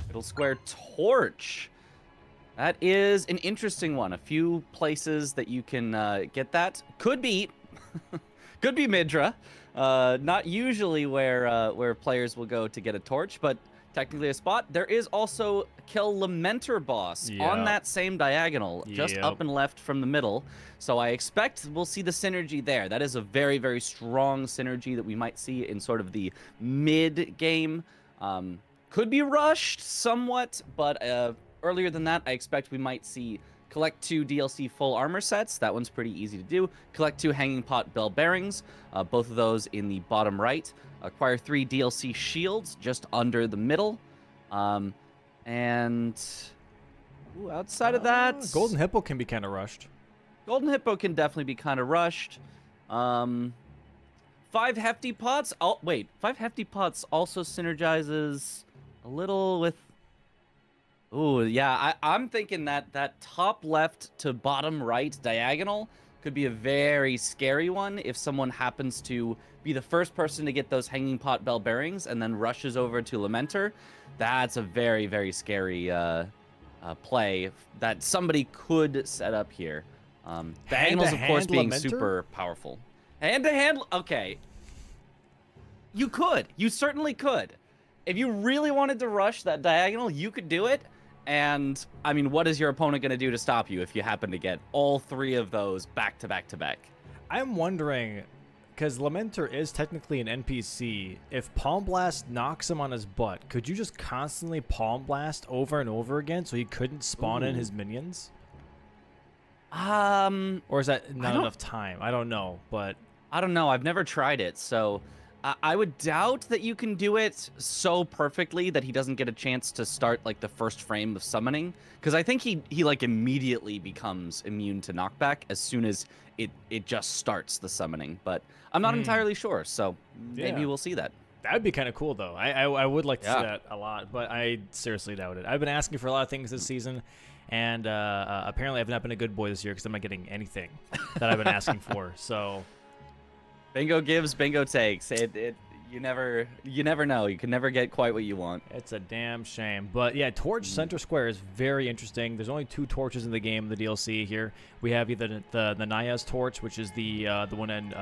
Middle square torch. That is an interesting one. A few places that you can get that. Could be, could be Midra. Not usually where players will go to get a torch, but technically a spot. There is also kill Lamenter boss on that same diagonal, just up and left from the middle. So I expect we'll see the synergy there. That is a very, very strong synergy that we might see in sort of the mid game. Could be rushed somewhat, but earlier than that, I expect we might see collect 2 DLC full armor sets. That one's pretty easy to do. Collect 2 hanging pot bell bearings, both of those in the bottom right. Acquire 3 DLC shields just under the middle. And outside of that, Golden Hippo can be kind of rushed. Golden Hippo can definitely be kind of rushed. 5 hefty pots. Oh, wait, 5 hefty pots also synergizes a little with. Ooh, yeah, I'm thinking that top left to bottom right diagonal could be a very scary one if someone happens to be the first person to get those hanging pot bell bearings and then rushes over to Lamenter. That's a very, very scary play that somebody could set up here. Diagonals, of course, being Lamenter? super powerful. Hand-to-hand, okay. You could. You certainly could. If you really wanted to rush that diagonal, you could do it. And, I mean, what is your opponent going to do to stop you if you happen to get all 3 of those back to back to back? I'm wondering, because Lamenter is technically an NPC, if Palm Blast knocks him on his butt, could you just constantly Palm Blast over and over again so he couldn't spawn in his minions? Or is that not enough time? I don't know, but... I don't know. I've never tried it, so... I would doubt that you can do it so perfectly that he doesn't get a chance to start like the first frame of summoning, because I think he like immediately becomes immune to knockback as soon as it just starts the summoning. But I'm not entirely sure, so maybe we'll see that. That would be kind of cool, though. I would like to see that a lot, but I seriously doubt it. I've been asking for a lot of things this season, and apparently I've not been a good boy this year because I'm not getting anything that I've been asking for. So. Bingo gives, bingo takes. You never know. You can never get quite what you want. It's a damn shame. But yeah, Torch Center Square is very interesting. There's only 2 torches in the game, the DLC here. We have either the Naya's Torch, which is the one in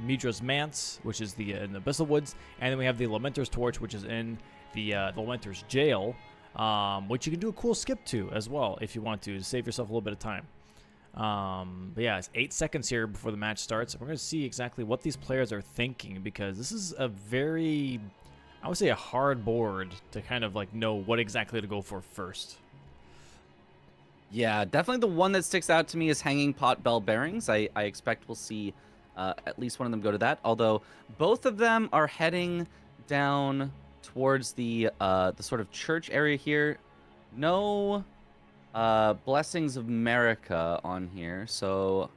Midra's Manse, which is in the Abyssal Woods, and then we have the Lamenter's Torch, which is in the Lamenter's Jail, which you can do a cool skip to as well if you want to save yourself a little bit of time. But yeah, it's 8 seconds here before the match starts. We're going to see exactly what these players are thinking, because this is a very, I would say, a hard board to kind of like know what exactly to go for first. Yeah, definitely the one that sticks out to me is hanging pot bell bearings. I expect we'll see at least one of them go to that, although both of them are heading down towards the sort of church area here. No Blessings of America on here, so...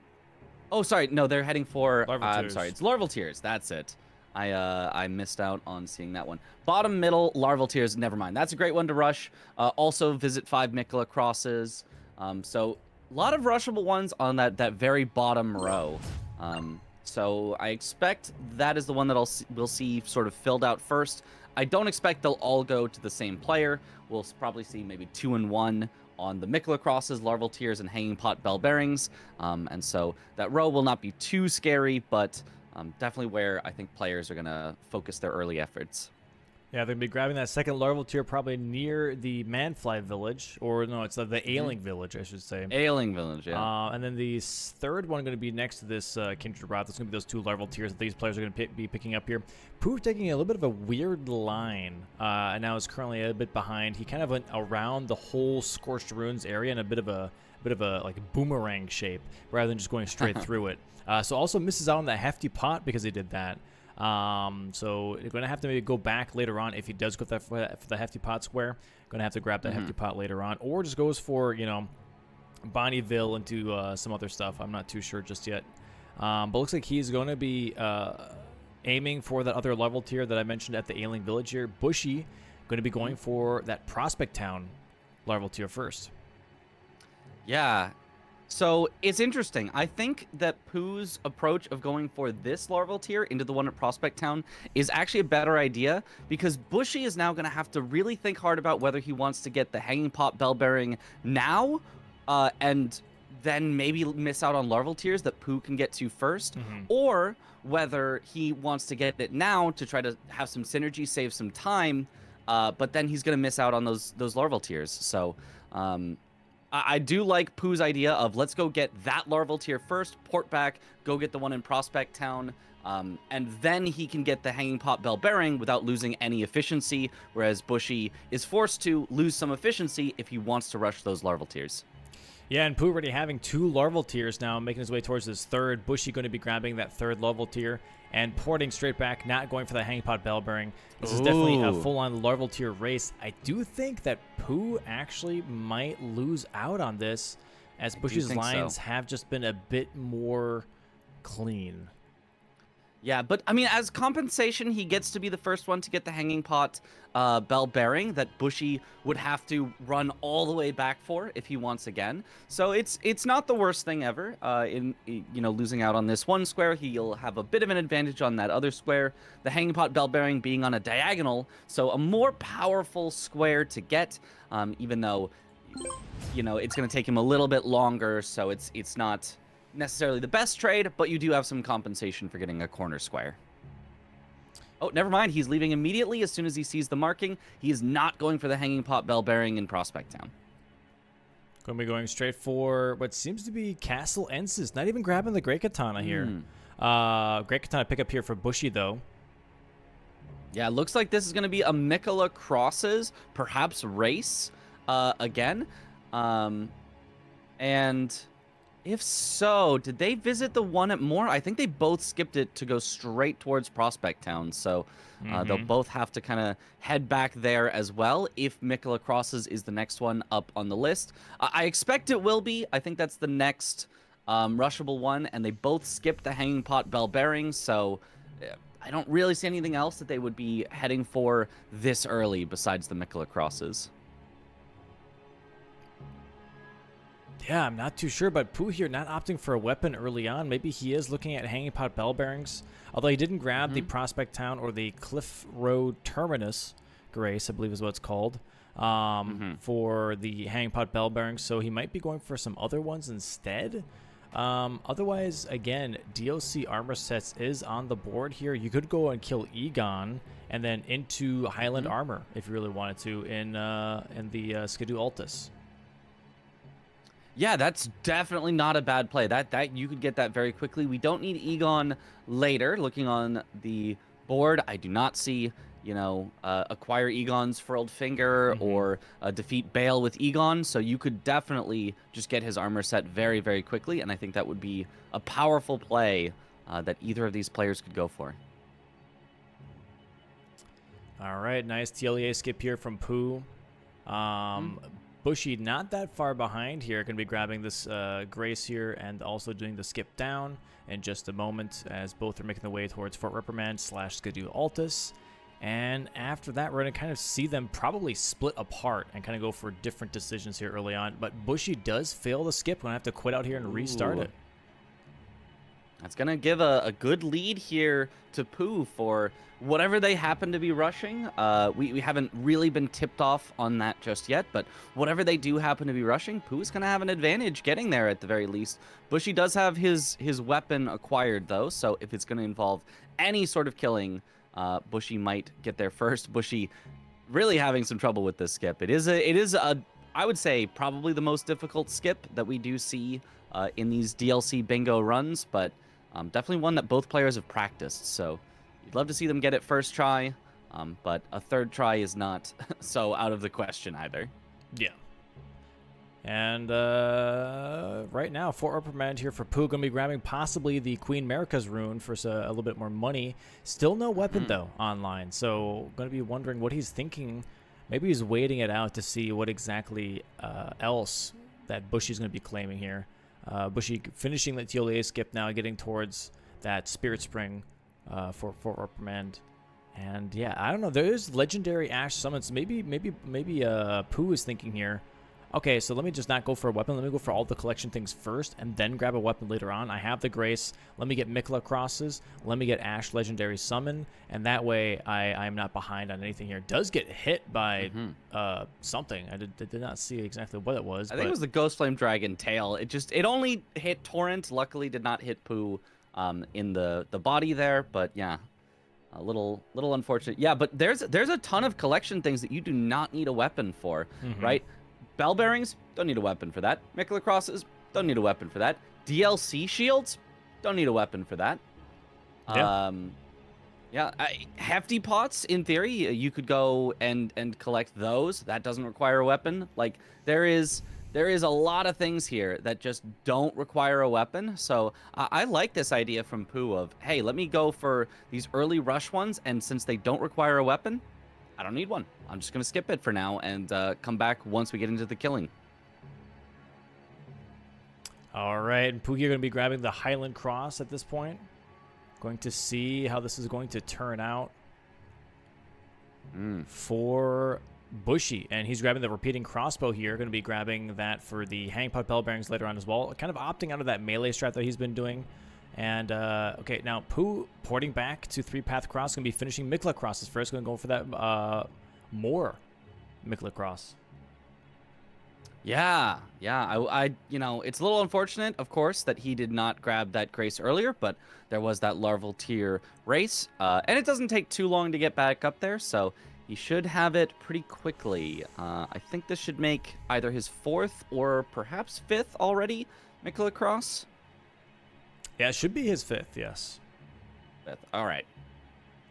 Oh, sorry, no, they're heading for... I'm sorry, it's Larval Tears, that's it. I missed out on seeing that one. Bottom, middle, Larval Tears, never mind. That's a great one to rush. Also, visit 5 Mikula Crosses. So, a lot of rushable ones on that very bottom row. So, I expect that is the one that we'll see sort of filled out first. I don't expect they'll all go to the same player. We'll probably see maybe 2 and 1 on the Mikula Crosses, Larval Tears, and Hanging Pot Bell Bearings. And so that row will not be too scary, but definitely where I think players are going to focus their early efforts. Yeah, they're going to be grabbing that second larval tier probably near the Manfly village. Or, no, it's the Ailing village, I should say. Ailing village, yeah. And then the third one going to be next to this Kindred Wrath. It's going to be those 2 larval tiers that these players are going to be picking up here. Pooh taking a little bit of a weird line. And now is currently a bit behind. He kind of went around the whole Scorched Ruins area in a bit of a like boomerang shape rather than just going straight through it. So also misses out on that hefty pot because he did that. So you're going to have to maybe go back later on if he does go for the hefty pot square. Going to have to grab that hefty pot later on, or just goes for, you know, Bonneville into some other stuff. I'm not too sure just yet. But looks like he's going to be aiming for that other level tier that I mentioned at the Ailing Village here. Bushy going to be going for that Prospect Town larval tier first. Yeah. So it's interesting. I think that Pooh's approach of going for this larval tier into the one at Prospect Town is actually a better idea because Bushy is now going to have to really think hard about whether he wants to get the Hanging Pot Bell Bearing now and then maybe miss out on larval tiers that Pooh can get to first, or whether he wants to get it now to try to have some synergy, save some time, but then he's going to miss out on those larval tiers. So I do like Pooh's idea of let's go get that larval tier first, port back, go get the one in Prospect Town, and then he can get the Hanging Pot Bell Bearing without losing any efficiency, whereas Bushy is forced to lose some efficiency if he wants to rush those larval tiers. Yeah, and Pooh already having 2 larval tiers now, making his way towards his third. Bushy going to be grabbing that 3rd larval tier and porting straight back, not going for the Hanging Pot Bell Bearing. This is definitely a full-on larval tier race. I do think that Pooh actually might lose out on this, as Bushy's lines have just been a bit more clean. Yeah, but I mean, as compensation, he gets to be the first one to get the Hanging Pot Bell Bearing that Bushy would have to run all the way back for if he wants again. So it's not the worst thing ever. In losing out on this one square, he'll have a bit of an advantage on that other square. The Hanging Pot Bell Bearing being on a diagonal, so a more powerful square to get, even though it's going to take him a little bit longer. So it's not necessarily the best trade, but you do have some compensation for getting a corner square. Oh, never mind. He's leaving immediately as soon as he sees the marking. He is not going for the Hanging Pot Bell Bearing in Prospect Town. Going to be going straight for what seems to be Castle Ensis. Not even grabbing the Great Katana here. Great Katana pickup here for Bushy, though. Yeah, it looks like this is going to be a Mikola Crosses, perhaps race again. And if so, did they visit the one at Moore? I think they both skipped it to go straight towards Prospect Town. So they'll both have to kind of head back there as well if Mikola Crosses is the next one up on the list. I expect it will be. I think that's the next rushable one. And they both skipped the Hanging Pot Bell Bearings. So I don't really see anything else that they would be heading for this early besides the Mikola Crosses. Yeah, I'm not too sure, but Pooh here not opting for a weapon early on. Maybe he is looking at Hanging Pot Bell Bearings, although he didn't grab the Prospect Town or the Cliff Road Terminus Grace, I believe is what it's called, for the Hanging Pot Bell Bearings, so he might be going for some other ones instead. Otherwise, again, DLC armor sets is on the board here. You could go and kill Egon and then into Highland armor if you really wanted to in the Skidoo Altus. Yeah, that's definitely not a bad play. That you could get that very quickly. We don't need Egon later. Looking on the board, I do not see, acquire Egon's Furled Finger or defeat Bale with Egon. So you could definitely just get his armor set very, very quickly. And I think that would be a powerful play that either of these players could go for. All right, nice TLEA skip here from Pooh. Bushy not that far behind here. Going to be grabbing this Grace here and also doing the skip down in just a moment as both are making their way towards Fort Reprimand / Skidoo Altus. And after that, we're going to kind of see them probably split apart and kind of go for different decisions here early on. But Bushy does fail the skip. We're going to have to quit out here and restart it. That's going to give a good lead here to Pooh for whatever they happen to be rushing. We haven't really been tipped off on that just yet, but whatever they do happen to be rushing, Pooh's going to have an advantage getting there at the very least. Bushy does have his weapon acquired, though, so if it's going to involve any sort of killing, Bushy might get there first. Bushy really having some trouble with this skip. It is a I would say probably the most difficult skip that we do see in these DLC bingo runs, but definitely one that both players have practiced, so you'd love to see them get it first try, but a third try is not so out of the question either. Yeah. And right now, Fort Reprimand here for Pooh. Going to be grabbing possibly the Queen Marika's rune for a little bit more money. Still no weapon, though, online, so going to be wondering what he's thinking. Maybe he's waiting it out to see what exactly else that Bushy's going to be claiming here. Bushy finishing the TLA skip now, getting towards that Spirit Spring for Reprimand. And yeah, I don't know. There's legendary Ash summons. Maybe Pooh is thinking here. okay, so let me just not go for a weapon. Let me go for all the collection things first and then grab a weapon later on. I have the Grace. Let me get Mikla Crosses. Let me get Ash Legendary Summon. And that way I'm not behind on anything here. It does get hit by something. I did not see exactly what it was. I think it was the Ghost Flame Dragon tail. It only hit Torrent. Luckily did not hit Pooh in the body there. But yeah, a little unfortunate. Yeah, but there's a ton of collection things that you do not need a weapon for, right? Bell bearings, don't need a weapon for that. Mikla Crosses, don't need a weapon for that. DLC shields, don't need a weapon for that. Hefty pots, in theory, you could go and collect those. That doesn't require a weapon. Like, there is a lot of things here that just don't require a weapon. So I like this idea from Pooh of, hey, let me go for these early rush ones, and since they don't require a weapon, I don't need one. I'm just going to skip it for now and come back once we get into the killing. All right, and Pooh, you're going to be grabbing the Highland Cross at this point. Going to see how this is going to turn out for Bushy. And he's grabbing the repeating crossbow here. Going to be grabbing that for the Hangpot Bell Bearings later on as well. Kind of opting out of that melee strat that he's been doing. And, okay, now Pooh porting back to 3-Path Cross. Going to be finishing Mikla Crosses first. Going to go for that more Mikla Cross. Yeah. I you know, it's a little unfortunate, of course, that he did not grab that Grace earlier, but there was that larval tier race, and it doesn't take too long to get back up there, so he should have it pretty quickly. I think this should make either his 4th or perhaps 5th already Mikla Cross. Yeah, it should be his 5th, yes. 5th. All right.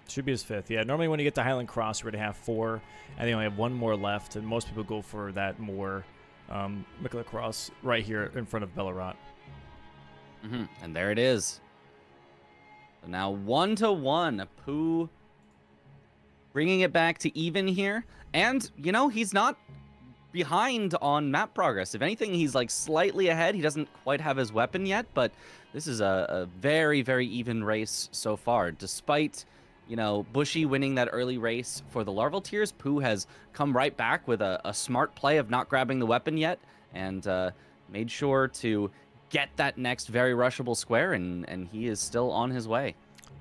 Should be his 5th, yeah. Normally when you get to Highland Cross, you're going to have 4, and they only have 1 more left, and most people go for that more Mikla Cross right here in front of Belarot. And there it is. So now 1-1. Pooh bringing it back to even here. And, you know, he's not behind on map progress. If anything, he's like slightly ahead. He doesn't quite have his weapon yet, but this is a very, very even race so far. Despite, you know, Bushy winning that early race for the larval tiers, Pooh has come right back with a smart play of not grabbing the weapon yet and made sure to get that next very rushable square, and he is still on his way.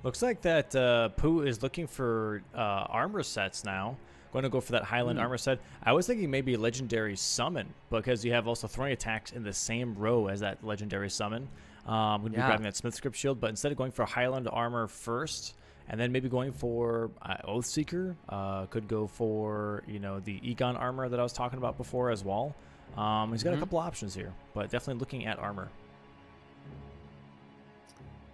Looks like that Pooh is looking for armor sets now. Going to go for that Highland armor set. I was thinking maybe Legendary Summon, because you have also throwing attacks in the same row as that Legendary Summon. I'm going to be grabbing that Smith Script Shield, but instead of going for Highland armor first, and then maybe going for Oathseeker, could go for, you know, the Egon armor that I was talking about before as well. He's got a couple options here, but definitely looking at armor.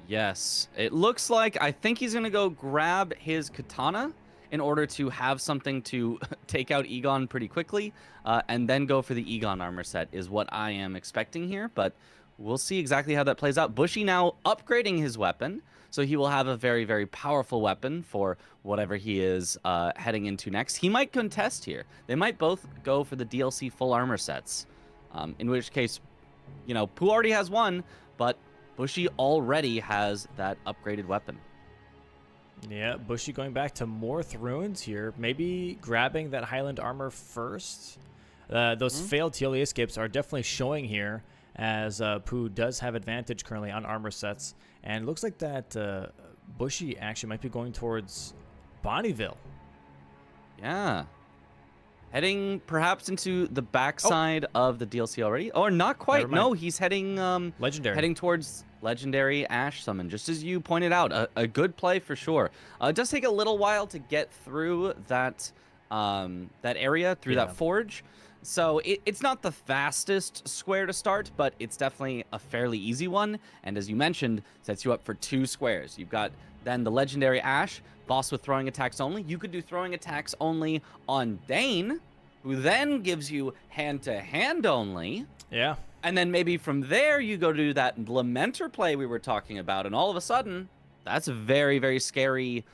Yes, it looks like I think he's going to go grab his katana in order to have something to take out Egon pretty quickly, and then go for the Egon armor set is what I am expecting here, but we'll see exactly how that plays out. Bushy now upgrading his weapon, so he will have a very, very powerful weapon for whatever he is heading into next. He might contest here. They might both go for the DLC full armor sets, in which case, you know, Pooh already has one, but Bushy already has that upgraded weapon. Yeah, Bushy going back to more Runes here. Maybe grabbing that Highland armor first. Those failed TLE escapes are definitely showing here, as Pooh does have advantage currently on armor sets. And it looks like that Bushy actually might be going towards Bonneville. Yeah. Heading perhaps into the backside of the DLC already. Or not quite. No, he's heading Legendary. Heading towards Legendary Ash Summon, just as you pointed out. A good play for sure. It does take a little while to get through that that area, through that forge. So it's not the fastest square to start, but it's definitely a fairly easy one. And as you mentioned, sets you up for 2 squares. You've got then the Legendary Ash, boss with throwing attacks only. You could do throwing attacks only on Dane, who then gives you hand-to-hand only. Yeah. And then maybe from there you go to that Lamenter play we were talking about, and all of a sudden, that's a very, very scary,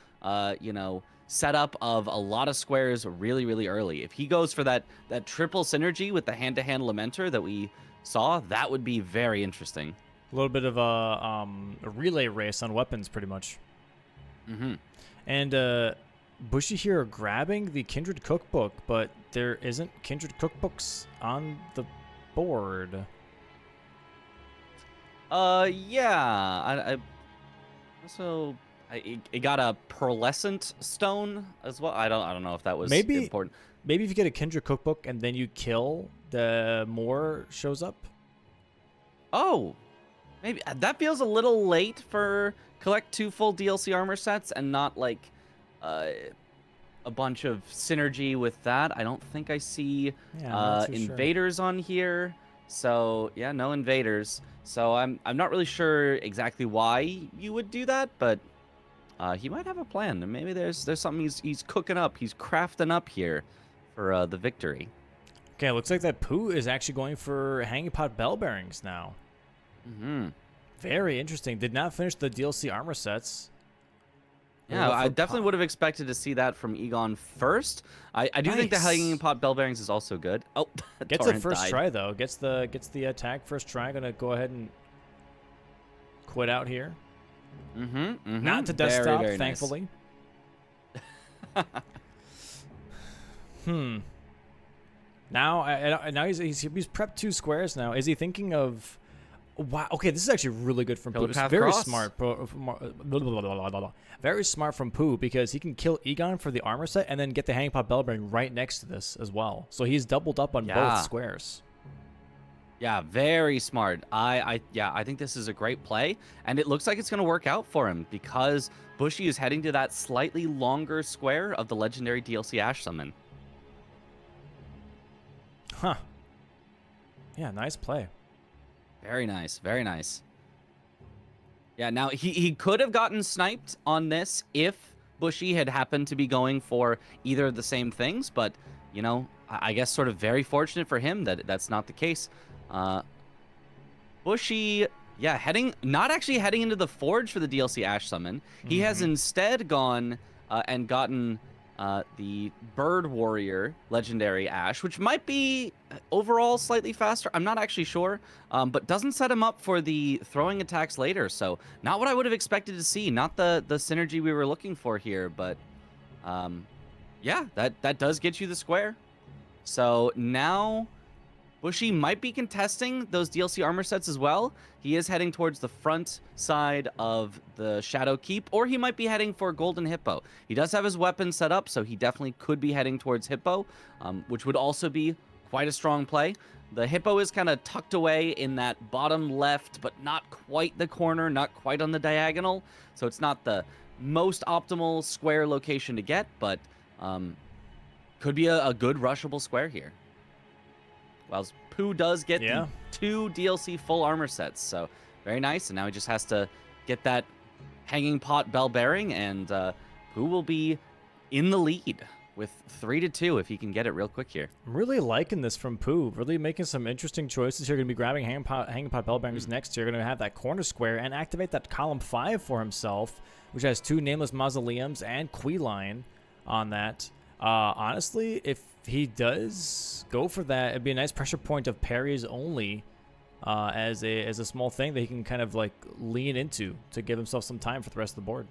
you know, setup of a lot of squares really, really early. If he goes for that triple synergy with the hand-to-hand Lamenter that we saw, that would be very interesting. A little bit of a relay race on weapons, pretty much. And Bushy here grabbing the Kindred cookbook, but there isn't Kindred cookbooks on the board. Yeah. I also it got a pearlescent stone as well. I don't know if that was important. Maybe if you get a Kindred cookbook and then you kill, the more shows up. Oh, maybe that feels a little late for collect 2 full DLC armor sets and not like a bunch of synergy with that. I don't think I see invaders on here. So yeah, no invaders. So I'm not really sure exactly why you would do that, but he might have a plan. And maybe there's something he's cooking up. He's crafting up here for the victory. Okay, looks like that Pooh is actually going for Hanging Pot Bell Bearings now. Mm-hmm. Very interesting. Did not finish the DLC armor sets. Yeah, I definitely would have expected to see that from Egon first. I do think the Hanging Pot Bell Bearings is also good. Oh, gets the first try though. Gets the attack first try. Gonna go ahead and quit out here. Not to desktop, very thankfully. Nice. Now he's prepped 2 squares now. Is he thinking of? Wow. Okay, this is actually really good from Pooh. It's very smart. Very smart from Pooh because he can kill Egon for the armor set and then get the Hanging Pot Bell Bearing right next to this as well. So he's doubled up on both squares. Yeah, very smart. I think this is a great play, and it looks like it's going to work out for him because Bushy is heading to that slightly longer square of the legendary DLC Ash Summon. Huh. Yeah, nice play. Very nice, very nice. Yeah, now he could have gotten sniped on this if Bushy had happened to be going for either of the same things, but, you know, I guess sort of very fortunate for him that that's not the case. Bushy, yeah, not actually heading into the Forge for the DLC Ash Summon. He has instead gone and gotten the Bird Warrior Legendary Ash, which might be overall slightly faster. I'm not actually sure, but doesn't set him up for the throwing attacks later. So not what I would have expected to see. Not the synergy we were looking for here, but yeah, that does get you the square. So now Bushy might be contesting those DLC armor sets as well. He is heading towards the front side of the Shadow Keep, or he might be heading for Golden Hippo. He does have his weapon set up, so he definitely could be heading towards Hippo, which would also be quite a strong play. The Hippo is kind of tucked away in that bottom left, but not quite the corner, not quite on the diagonal. So it's not the most optimal square location to get, but could be a good rushable square here. While Pooh does get the 2 DLC full armor sets, so very nice. And now he just has to get that Hanging Pot Bell Bearing, and Pooh will be in the lead with 3-2 if he can get it real quick here. I'm really liking this from Pooh. Really making some interesting choices here. Going to be grabbing Hanging Pot Bell Bearings next year. Going to have that corner square and activate that column 5 for himself, which has 2 Nameless Mausoleums and Queeline on that. Honestly, if he does go for that, it'd be a nice pressure point of parries only as a small thing that he can kind of like lean into to give himself some time for the rest of the board.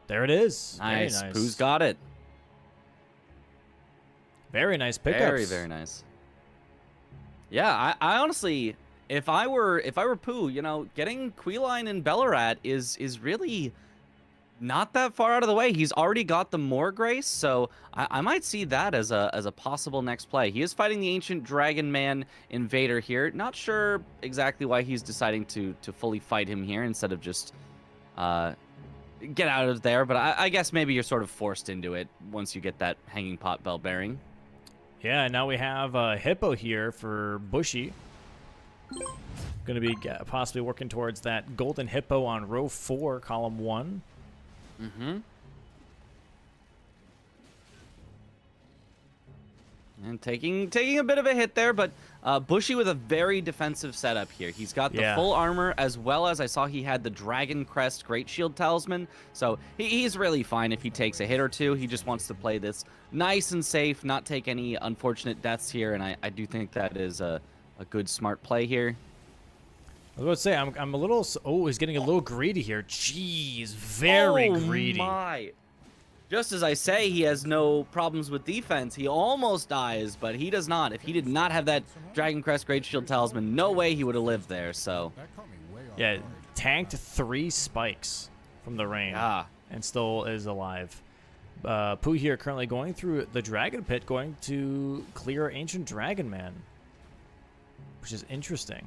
There it is. Nice. Very nice. Pooh's got it. Very nice pickups. Very, very nice. Yeah, I honestly, if I were Pooh, you know, getting Queeline and Bellarat is really not that far out of the way. He's already got the More Grace, so I might see that as a possible next play. He is fighting the Ancient Dragon Man Invader here. Not sure exactly why he's deciding to fully fight him here instead of just get out of there, but I guess maybe you're sort of forced into it once you get that Hanging Pot Bell Bearing. Yeah, now we have Hippo here for Bushy. Going to be possibly working towards that Golden Hippo on row 4, column 1. And taking a bit of a hit there, but Bushy with a very defensive setup here. He's got the full armor, as well as I saw he had the Dragon Crest Great Shield Talisman. So he's really fine if he takes a hit or two. He just wants to play this nice and safe, not take any unfortunate deaths here, and I do think that is a good, smart play here. I was about to say, I'm a little... Oh, he's getting a little greedy here. Jeez, very greedy. Oh, my. Just as I say, he has no problems with defense. He almost dies, but he does not. If he did not have that Dragon Crest Great Shield Talisman, no way he would have lived there, so. Yeah, tanked 3 spikes from the rain. Yeah. And still is alive. Pooh here currently going through the Dragon Pit, going to clear Ancient Dragon Man, which is interesting.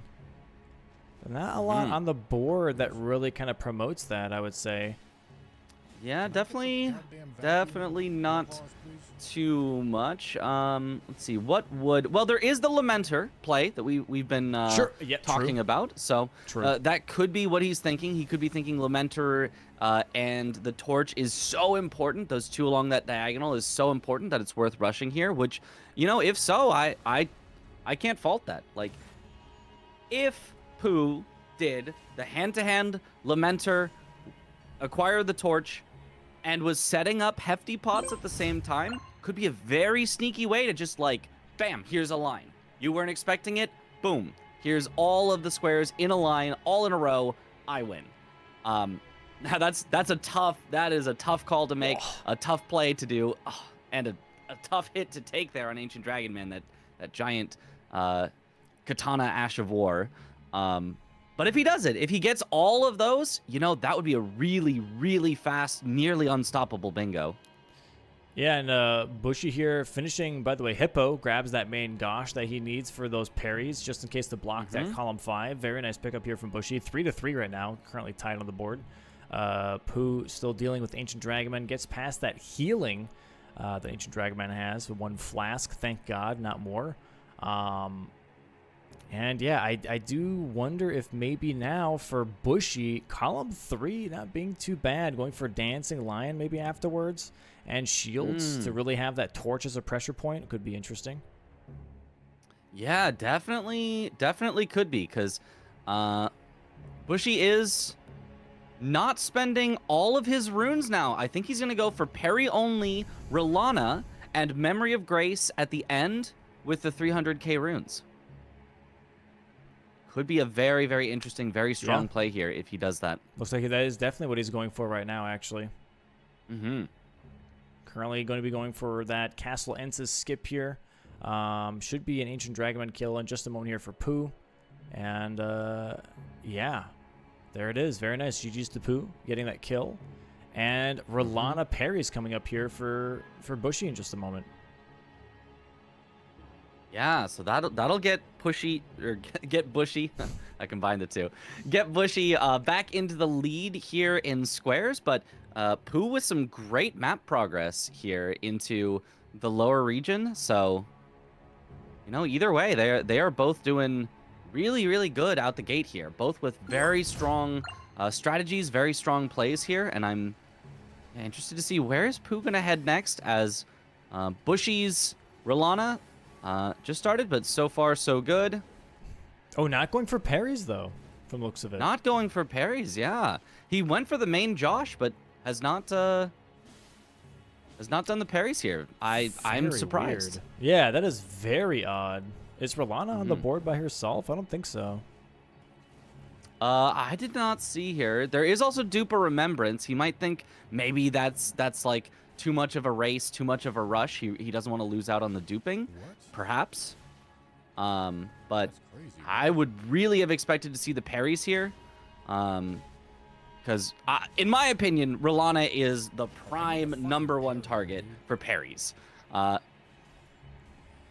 Not a lot on the board that really kind of promotes that, I would say. Yeah, definitely not too much. Let's see, what would... Well, there is the Lamenter play that we've been talking about, so that could be what he's thinking. He could be thinking Lamenter and the Torch is so important. Those 2 along that diagonal is so important that it's worth rushing here, which, you know, if so, I can't fault that. Like, if Pooh did the hand-to-hand Lamenter, acquire the Torch, and was setting up hefty pots at the same time, could be a very sneaky way to just like, bam, here's a line. You weren't expecting it, boom. Here's all of the squares in a line, all in a row, I win. Now that is a tough call to make, a tough play to do, and a tough hit to take there on Ancient Dragon Man, that giant Katana Ash of War. But if he does it, if he gets all of those, you know, that would be a really, really fast, nearly unstoppable bingo. Yeah, and Bushy here finishing, by the way, Hippo grabs that main Gosh that he needs for those parries, just in case to block that column 5. Very nice pickup here from Bushy. 3-3 right now, currently tied on the board. Pooh still dealing with Ancient Dragonman, gets past that healing that Ancient Dragonman has with 1 flask, thank God, not more. And yeah, I do wonder if maybe now for Bushy, column 3 not being too bad, going for Dancing Lion maybe afterwards, and Shields to really have that Torch as a pressure point could be interesting. Yeah, definitely could be, because Bushy is not spending all of his runes now. I think he's going to go for Parry only, Rolana, and Memory of Grace at the end with the 300k runes. Could be a very, very interesting, very strong play here if he does that. Looks like that is definitely what he's going for right now, actually. Currently going to be going for that Castle Ensis skip here. Should be an Ancient Dragonman kill in just a moment here for Pooh. And, yeah. There it is. Very nice. GG's to Pooh getting that kill. And Rolana parries coming up here for Bushy in just a moment. Yeah, so that'll get Bushy. I combined the 2. Get Bushy back into the lead here in squares, but Pooh with some great map progress here into the lower region. So, you know, either way, they are both doing really, really good out the gate here. Both with very strong strategies, very strong plays here, and I'm interested to see where is Pooh gonna head next as Bushy's Rolana. Just started, but so far so good. Oh, not going for parries though, from the looks of it. Not going for parries, yeah. He went for the main Josh, but has not done the parries here. I'm surprised. Weird. Yeah, that is very odd. Is Rolana on the board by herself? I don't think so. I did not see here. There is also Duper Remembrance. He might think maybe that's like too much of a race, too much of a rush. He doesn't want to lose out on the duping, perhaps. But I would really have expected to see the parries here. Because in my opinion, Rolana is the prime #1 target for parries.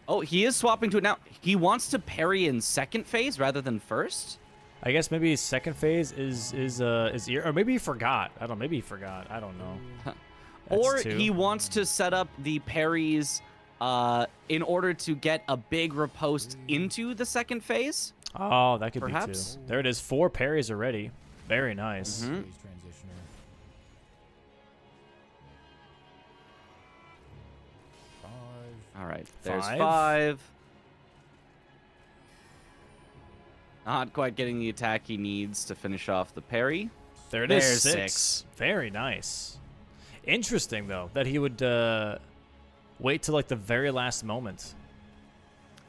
Oh, he is swapping to it now. He wants to parry in second phase rather than first. I guess maybe his second phase is or maybe he forgot. I don't know. Maybe he forgot. I don't know. Or he wants to set up the parries in order to get a big riposte into the second phase. Oh, that could perhaps be too. There it is. 4 parries already. Very nice. All right, there's 5. Not quite getting the attack he needs to finish off the parry. There it is. 6. Very nice. Interesting, though, that he would wait till like the very last moment.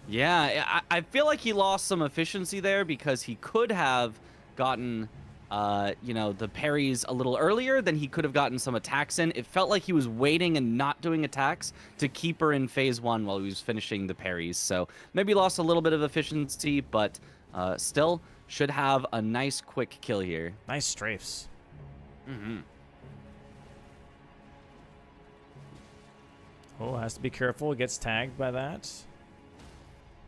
Yeah, I feel like he lost some efficiency there because he could have gotten you know, the parries a little earlier, then he could have gotten some attacks in. It felt like he was waiting and not doing attacks to keep her in phase 1 while he was finishing the parries. So maybe lost a little bit of efficiency, but still should have a nice quick kill here. Nice strafes. Mm-hmm. Oh, has to be careful. Gets tagged by that.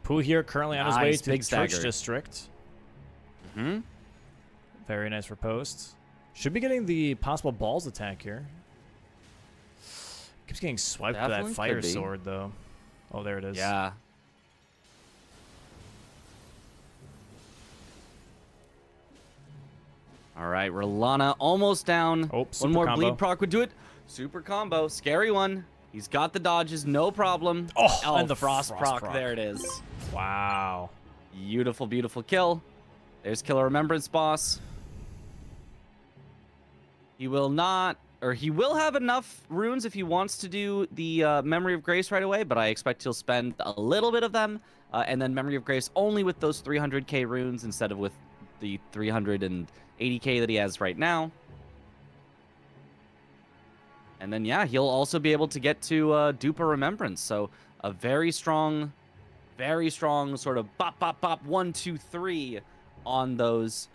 Pooh here currently on his way to the Church District. Mm-hmm. Very nice for post. Should be getting the possible balls attack here. Keeps getting swiped by that fire sword, though. Oh, there it is. Yeah. All right, Rolana almost down. Oh, one more combo. bleed proc would do it. Super combo. Scary one. He's got the dodges, no problem. Oh, and the frost proc. There it is. Wow. Beautiful, beautiful kill. There's Killer Remembrance boss. He will not, or he will have enough runes if he wants to do the Memory of Grace right away, but I expect he'll spend a little bit of them, and then Memory of Grace only with those 300k runes instead of with the 380k that he has right now. And then, yeah, he'll also be able to get to dupe a Remembrance. So a very strong sort of bop, bop, bop, 1, 2, 3 on those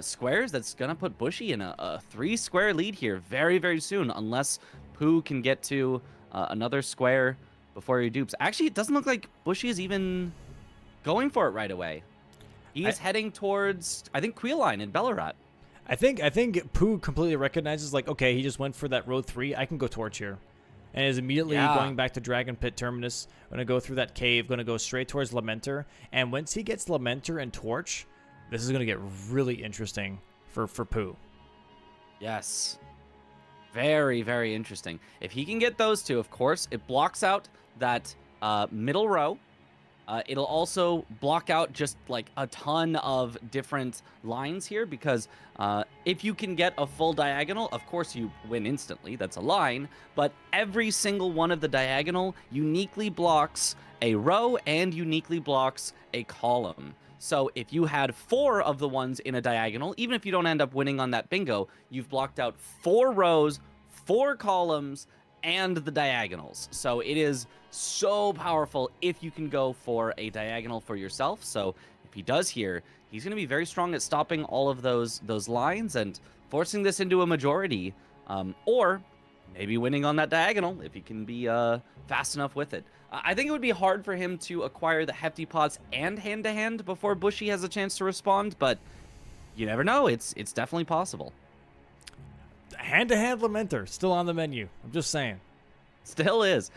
squares. That's going to put Bushy in a 3-square lead here very, very soon, unless Pooh can get to another square before he dupes. Actually, it doesn't look like Bushy is even going for it right away. He is heading towards, I think, Queeline in Bellarat. I think Pooh completely recognizes, like, okay, he just went for that row 3. I can go Torch here. And is immediately going back to Dragon Pit Terminus. Going to go through that cave. Going to go straight towards Lamenter. And once he gets Lamenter and Torch, this is going to get really interesting for Pooh. Yes. Very, very interesting. If he can get those two, of course, it blocks out that middle row. It'll also block out just like a ton of different lines here because if you can get a full diagonal, of course you win instantly. That's a line. But every single one of the diagonal uniquely blocks a row and uniquely blocks a column. So if you had 4 of the ones in a diagonal, even if you don't end up winning on that bingo, you've blocked out 4 rows, 4 columns, and the diagonals. So it is so powerful if you can go for a diagonal for yourself. So if he does here, he's going to be very strong at stopping all of those lines and forcing this into a majority, or maybe winning on that diagonal if he can be fast enough with it. I think it would be hard for him to acquire the Hefty Pots and hand-to-hand before Bushy has a chance to respond, but you never know. It's definitely possible. Hand-to-hand Lamenter still on the menu. I'm just saying. Still is.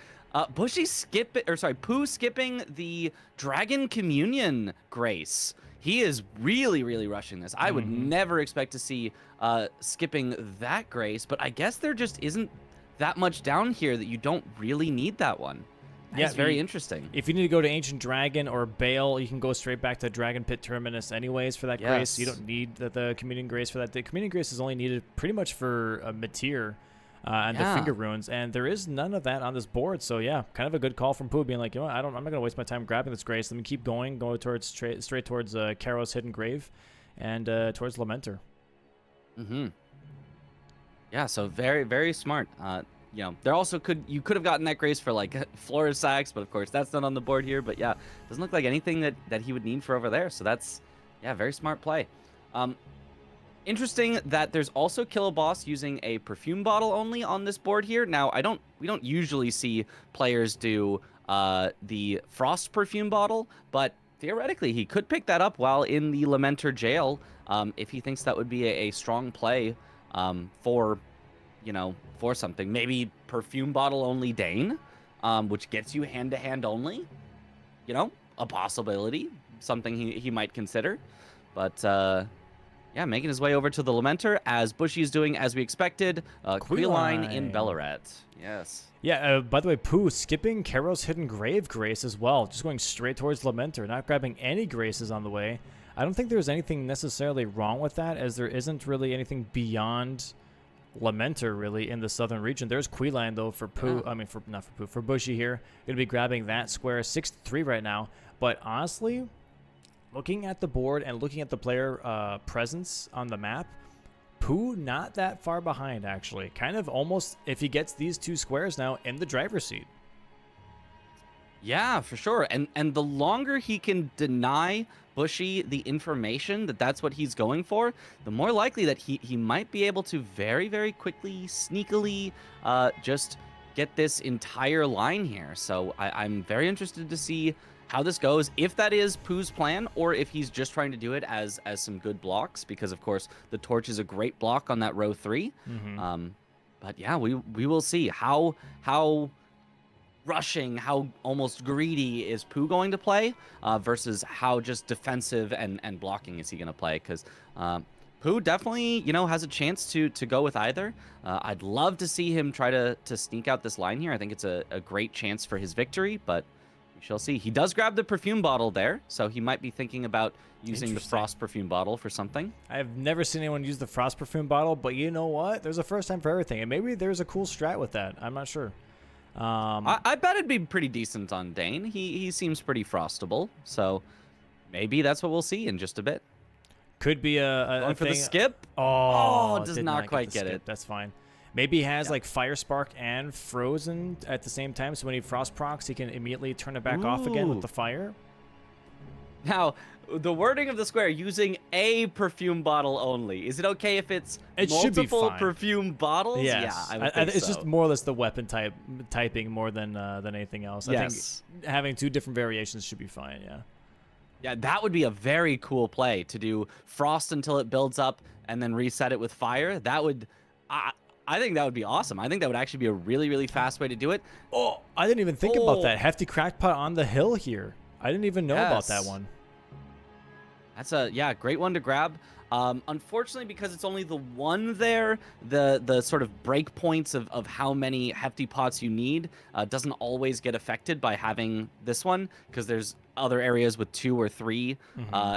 Pooh skipping the Dragon Communion Grace. He is really, really rushing this. I would never expect to see skipping that Grace, but I guess there just isn't that much down here that you don't really need that one. That's very interesting. If you need to go to Ancient Dragon or Bale, you can go straight back to Dragon Pit Terminus anyways for that Grace. You don't need the Communion Grace for that. The Communion Grace is only needed pretty much for Matir and the Finger Runes, and there is none of that on this board. So yeah, kind of a good call from Pooh, being like, you know what, I'm not going to waste my time grabbing this Grace. Let me keep going towards straight towards Karo's Hidden Grave and towards Lamenter. Yeah, so very, very smart. You know, there also you could have gotten that Grace for like Flora Sacks, but of course that's not on the board here. But yeah, doesn't look like anything that he would need for over there. So that's, yeah, very smart play. Interesting that there's also Kill a Boss using a perfume bottle only on this board here. Now, we don't usually see players do the Frost perfume bottle, but theoretically he could pick that up while in the Lamenter jail if he thinks that would be a strong play for, you know, for something. Maybe perfume bottle only Dane, which gets you hand-to-hand only. You know, a possibility, something he might consider. But yeah, making his way over to the Lamenter as Bushy is doing as we expected. Queeline in Bellarat. Yes. Yeah, by the way, Pooh skipping Karo's Hidden Grave Grace as well. Just going straight towards Lamenter, not grabbing any Graces on the way. I don't think there's anything necessarily wrong with that, as there isn't really anything beyond Lamenter really in the southern region. There's Queeline though for Pooh. I mean, for Bushy here. Going to be grabbing that square 6-3 right now. But honestly, looking at the board and looking at the player presence on the map, Pooh not that far behind, actually. Kind of almost, if he gets these 2 squares now, in the driver's seat. Yeah, for sure. And the longer he can deny Bushy the information that that's what he's going for, the more likely that he might be able to very, very quickly, sneakily, just get this entire line here. So I'm very interested to see how this goes, if that is Pooh's plan, or if he's just trying to do it as some good blocks, because of course the torch is a great block on that row 3. But yeah, we will see how rushing, how almost greedy is Pooh going to play versus how just defensive and blocking is he going to play, because Pooh definitely, has a chance to go with either. I'd love to see him try to sneak out this line here. I think it's a great chance for his victory, but we shall see. He does grab the perfume bottle there, so he might be thinking about using the frost perfume bottle for something. I've never seen anyone use the frost perfume bottle, but you know what? There's a first time for everything, and maybe there's a cool strat with that. I'm not sure. I bet it'd be pretty decent on Dane. He seems pretty frostable, so maybe that's what we'll see in just a bit. Could be Going for the skip. Oh, does not quite get it. That's fine. Maybe he has like Fire Spark and Frozen at the same time, so when he frost procs, he can immediately turn it back off again with the fire. Now, the wording of the square, using a perfume bottle only. Is it okay if it's multiple perfume bottles? Yes. Yeah, I would think it's so. just more or less the weapon typing more than anything else. I think having 2 different variations should be fine, yeah. Yeah, that would be a very cool play, to do frost until it builds up and then reset it with fire. That would... I think that would be awesome. I think that would actually be a really, really fast way to do it. Oh, I didn't even think about that. Hefty Crackpot on the hill here. I didn't even know about that one. That's a great one to grab. Unfortunately, because it's only the one there, the sort of break points of how many hefty pots you need doesn't always get affected by having this one, because there's other areas with 2 or 3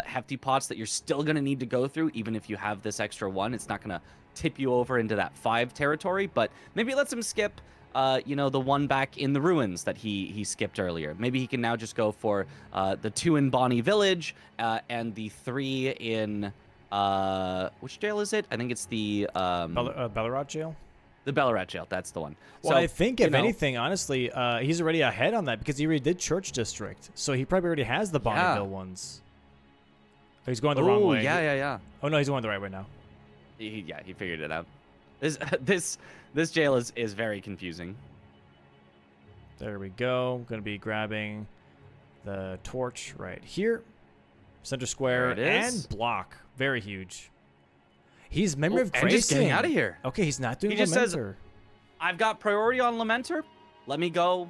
hefty pots that you're still going to need to go through, even if you have this extra one. It's not going to tip you over into that 5 territory, but maybe it lets him skip the one back in the ruins that he skipped earlier. Maybe he can now just go for the 2 in Bonnie Village and the 3 in which jail is it? I think it's the Ballarat jail. The Ballarat jail, that's the one. Well, so, I think if anything, honestly, he's already ahead on that, because he already did Church District, so he probably already has the Bonneville ones. Oh, he's going the wrong way. Yeah. Oh no, he's going the right way now. He figured it out. This jail is very confusing. There we go. Going to be grabbing the torch right here. Center square and block. Very huge. He's Memory of Grayson. And just getting out of here. Okay, he's not doing Lamenter. He just says, I've got priority on Lamenter. Let me go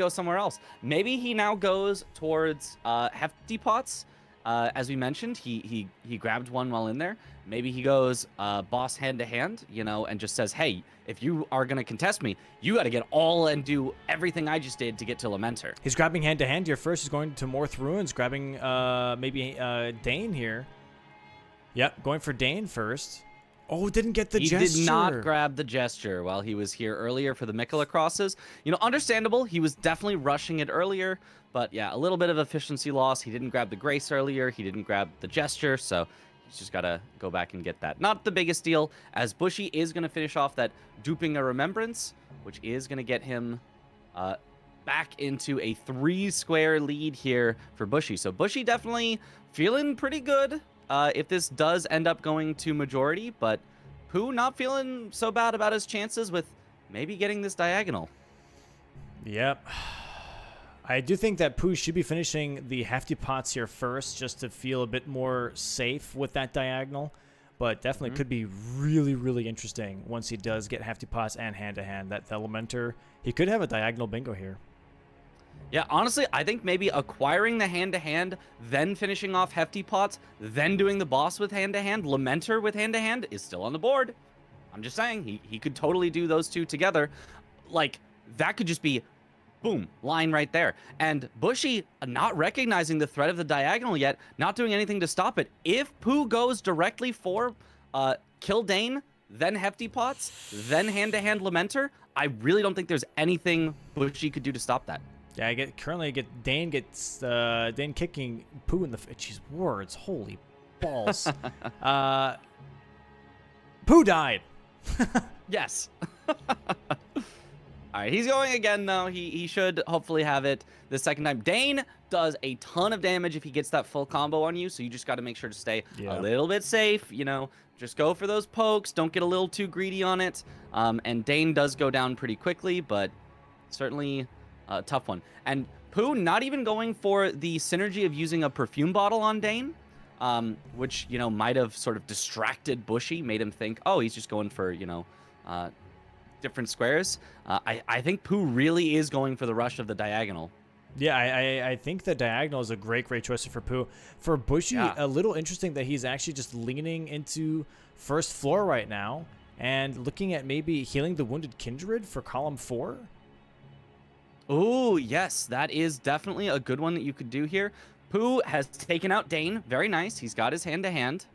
somewhere else. Maybe he now goes towards hefty pots. As we mentioned, he grabbed one while in there. Maybe he goes boss hand to hand, and just says, hey, if you are going to contest me, you got to get all and do everything I just did to get to Lamenter. He's grabbing hand to hand here first. He's going to Morth Ruins, grabbing maybe Dane here. Yep, going for Dane first. Oh, didn't get the gesture. He did not grab the gesture while he was here earlier for the Mikola crosses. Understandable. He was definitely rushing it earlier. But yeah, a little bit of efficiency loss. He didn't grab the grace earlier. He didn't grab the gesture. So he's just got to go back and get that. Not the biggest deal, as Bushy is going to finish off that duping a remembrance, which is going to get him back into a 3-square lead here for Bushy. So Bushy definitely feeling pretty good. If this does end up going to majority, but Pooh not feeling so bad about his chances with maybe getting this diagonal. Yep. I do think that Pooh should be finishing the hefty pots here first, just to feel a bit more safe with that diagonal, but definitely could be really, really interesting once he does get hefty pots and hand-to-hand. That Lamenter, he could have a diagonal bingo here. Yeah, honestly, I think maybe acquiring the hand-to-hand, then finishing off hefty pots, then doing the boss with hand-to-hand, Lamenter with hand-to-hand is still on the board. I'm just saying, he could totally do those two together. Like, that could just be, boom, line right there. And Bushy, not recognizing the threat of the diagonal yet, not doing anything to stop it. If Pooh goes directly for kill Dane, then hefty pots, then hand-to-hand Lamenter, I really don't think there's anything Bushy could do to stop that. Yeah, Dane gets Dane kicking Pooh in the jeez words. Holy balls. Pooh died. Yes. All right, he's going again, though. He should hopefully have it the second time. Dane does a ton of damage if he gets that full combo on you, so you just got to make sure to stay a little bit safe. You know, just go for those pokes. Don't get a little too greedy on it. And Dane does go down pretty quickly, but certainly a tough one. And Pooh not even going for the synergy of using a perfume bottle on Dane, which, you know, might have sort of distracted Bushy, made him think, oh, he's just going for, you know, different squares. I think Pooh really is going for the rush of the diagonal. Yeah, I think the diagonal is a great choice for Pooh. For Bushy, a little interesting that he's actually just leaning into first floor right now and looking at maybe healing the wounded kindred for column 4. Oh, yes, that is definitely a good one that you could do here. Pooh has taken out Dane. Very nice. He's got his hand-to-hand.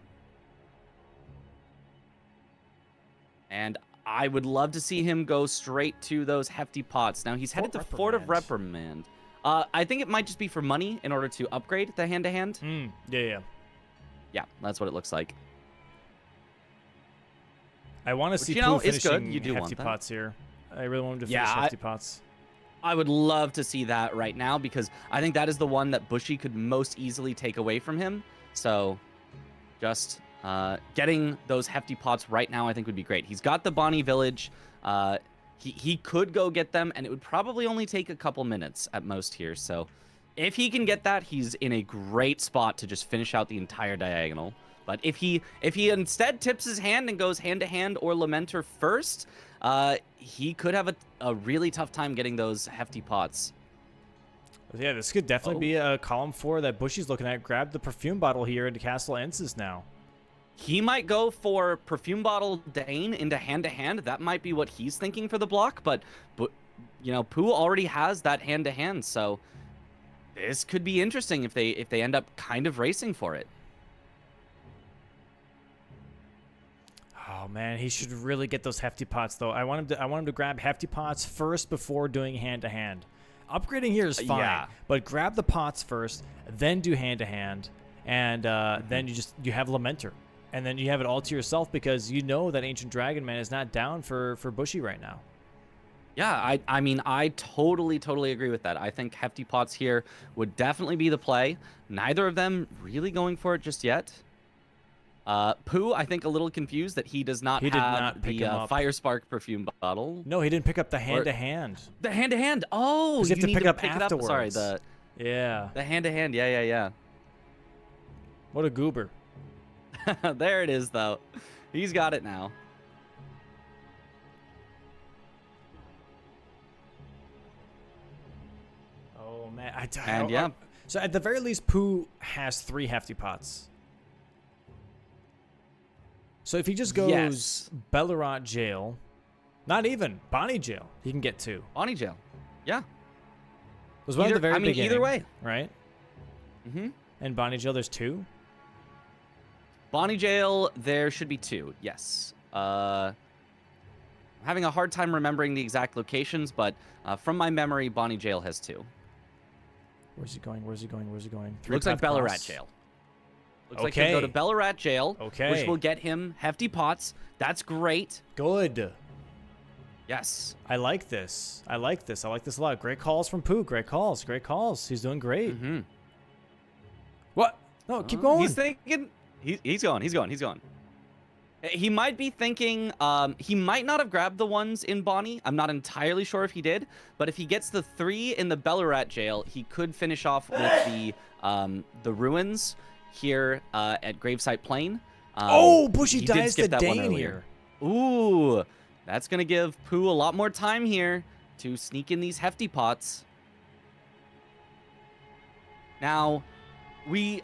And I would love to see him go straight to those hefty pots. Now, he's headed to Fort of Reprimand. I think it might just be for money in order to upgrade the hand-to-hand. Yeah. Yeah, that's what it looks like. I want to see Pooh finishing hefty pots here. I really want him to finish hefty pots. I would love to see that right now because I think that is the one that Bushy could most easily take away from him. So just getting those hefty pots right now I think would be great. He's got the Bonnie Village. He could go get them, and it would probably only take a couple minutes at most here. So if he can get that, he's in a great spot to just finish out the entire diagonal. But if he instead tips his hand and goes hand-to-hand or Lamenter first, he could have a really tough time getting those hefty pots. Yeah, this could definitely be a column 4 that Bushy's looking at. Grab the perfume bottle here into Castle Ensis now. He might go for perfume bottle Dane into hand-to-hand. That might be what he's thinking for the block, but you know, Pooh already has that hand-to-hand, so this could be interesting if they end up kind of racing for it. Oh man, he should really get those hefty pots though. I want him to grab hefty pots first before doing hand-to-hand. Upgrading here is fine, but grab the pots first, then do hand-to-hand, and then you have Lamenter. And then you have it all to yourself because you know that Ancient Dragon Man is not down for Bushy right now. Yeah, I mean, I totally agree with that. I think hefty pots here would definitely be the play. Neither of them really going for it just yet. Pooh, I think a little confused that he does not have the Fire Spark perfume bottle. No, he didn't pick up the hand-to-hand. The hand-to-hand. Oh, you have to pick it up afterwards. Sorry, the hand-to-hand. Yeah. What a goober. There it is, though. He's got it now. Oh, man. So at the very least, Pooh has 3 hefty pots. So if he just goes Bellerat Jail, not even, Bonnie Jail, he can get 2. Bonnie Jail. Yeah. It was one of the very beginning. Either way. Right? Mm-hmm. And Bonnie Jail, there's 2? Bonnie Jail, there should be 2, yes. I'm having a hard time remembering the exact locations, but from my memory, Bonnie Jail has 2. Where's he going? Looks like Bellerat Jail. Looks like he'll go to Bellerat Jail, which will get him hefty pots. That's great. Good. Yes. I like this. I like this a lot. Great calls from Pooh. Great calls. He's doing great. Mm-hmm. What? No, keep going. He's thinking... He's going. He might be thinking, he might not have grabbed the ones in Bonnie. I'm not entirely sure if he did, but if he gets the 3 in the Bellerat Jail, he could finish off with the ruins here at Gravesite Plain. Bushy dies to Dane here. Ooh, that's going to give Pooh a lot more time here to sneak in these hefty pots. Now, we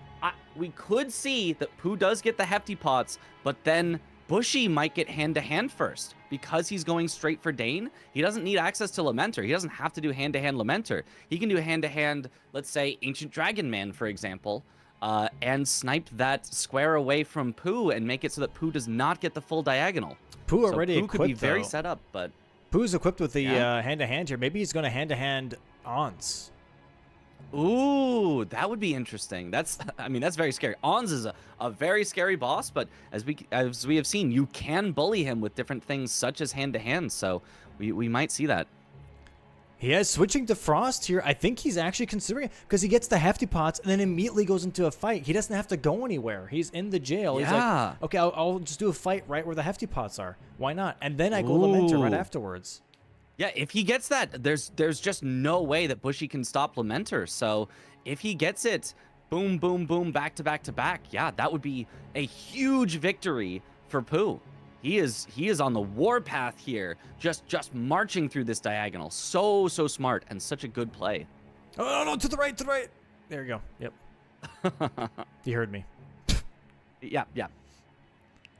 could see that Pooh does get the hefty pots, but then Bushy might get hand-to-hand first because he's going straight for Dane. He doesn't need access to Lamenter. He doesn't have to do hand-to-hand Lamenter. He can do hand-to-hand, let's say, Ancient Dragon Man, for example, and snipe that square away from Pooh and make it so that Pooh does not get the full diagonal. Pooh already Pooh could be very set up, but... Pooh's equipped with the hand-to-hand here. Maybe he's going to hand-to-hand Ons. Ooh, that would be interesting. I mean, that's very scary. Ons is a very scary boss, but as we have seen, you can bully him with different things such as hand to hand. So we might see that. He is switching to Frost here. I think he's actually considering it because he gets the hefty pots and then immediately goes into a fight. He doesn't have to go anywhere. He's in the jail. Yeah. He's like, okay, I'll just do a fight right where the hefty pots are. Why not? And then I go Lamenter right afterwards. Yeah, if he gets that, there's just no way that Bushy can stop Lamenter. So if he gets it, boom, boom, boom, back to back to back, yeah, that would be a huge victory for Pooh. He is on the warpath here, just marching through this diagonal. So smart and such a good play. Oh, no, to the right, to the right. There you go. Yep. You heard me. Yeah.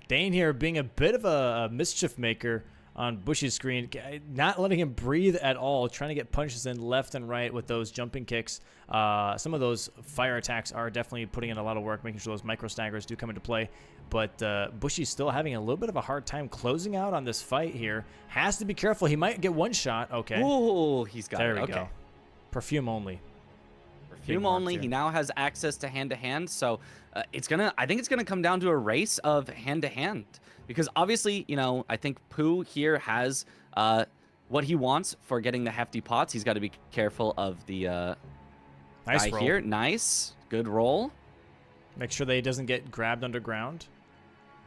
Dane here being a bit of a mischief maker on Bushy's screen, not letting him breathe at all, trying to get punches in left and right with those jumping kicks. Some of those fire attacks are definitely putting in a lot of work, making sure those micro staggers do come into play. But Bushy's still having a little bit of a hard time closing out on this fight here. Has to be careful. He might get one shot. Okay. Ooh, he's got it. There we Okay. go. Perfume only. Perfume only. He now has access to hand to hand. So I think it's gonna come down to a race of hand to hand. Because obviously, I think Pooh here has what he wants for getting the hefty pots. He's got to be careful of the Nice guy roll. here. Nice. Good roll. Make sure that he doesn't get grabbed underground.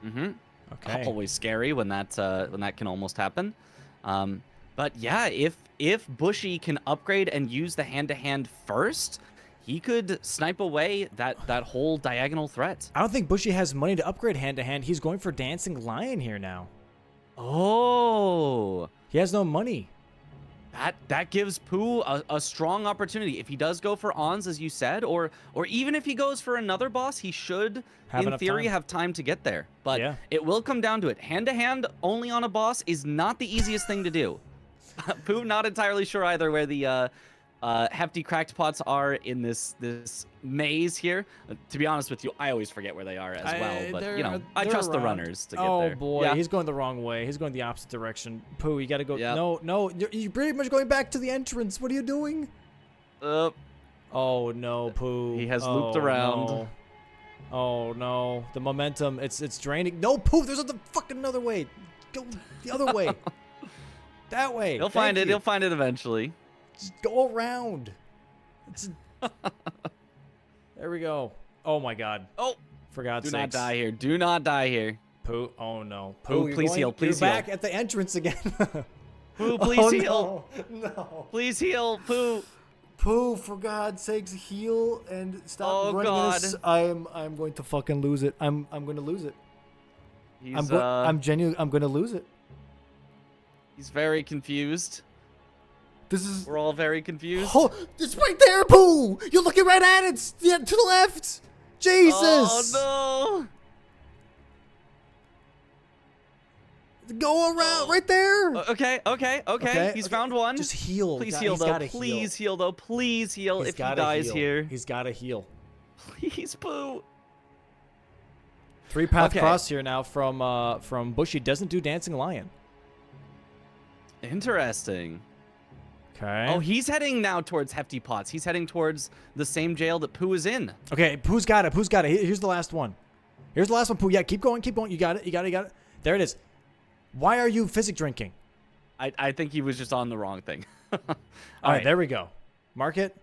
Mm-hmm. Okay. Always scary when that can almost happen. But yeah, if Bushy can upgrade and use the hand-to-hand first, he could snipe away that whole diagonal threat. I don't think Bushy has money to upgrade hand-to-hand. He's going for Dancing Lion here now. Oh. He has no money. That gives Pooh a strong opportunity. If he does go for Ons, as you said, or even if he goes for another boss, he should, in theory, have time to get there. But Yeah. it will come down to it. Hand-to-hand only on a boss is not the easiest thing to do. Pooh not entirely sure either where the hefty cracked pots are in this maze here. To be honest with you, I always forget where they are as well. But I trust the runners to get there. Oh boy, Yeah. he's going the wrong way. He's going the opposite direction. Pooh, you got to go. Yep. No, you're pretty much going back to the entrance. What are you doing? Oh no, Pooh. He has looped around. No. Oh no, the momentum. It's draining. No, Pooh. There's fucking another way. Go the other way. That way. He'll find it. He'll find it eventually. Just go around. There we go. Oh my God. Oh, for God's do sake. not die here. Do not die here. Pooh. Oh no. Pooh, you're please heal. Please you're heal. back at the entrance again. Pooh, please heal. No. Please heal, Pooh. Pooh, for God's sakes, heal and stop Oh, running God. this. I'm going to fucking lose it. I'm going to lose it. He's I'm genuinely. I'm going to lose it. he's very confused. This is. We're all very confused. Oh, it's right there, Pooh. You're looking right at it. Yeah, to the left. Jesus. Oh Go around right there. no. Okay. He's found one. Just heal. Please God, heal he's though. gotta Please heal though. Please heal He's if he gotta dies heal. here. He's got to heal. Please, Pooh. 3-path Okay. cross here now from Bushy. Doesn't do Dancing Lion. Interesting. Okay. Oh, he's heading now towards hefty pots. He's heading towards the same jail that Pooh is in. Okay, Pooh's got it. Pooh's got it. Here's the last one. Here's the last one, Pooh. Yeah, keep going, keep going. You got it, you got it, you got it. There it is. Why are you physic drinking? I think he was just on the wrong thing. All right, there we go. Mark it.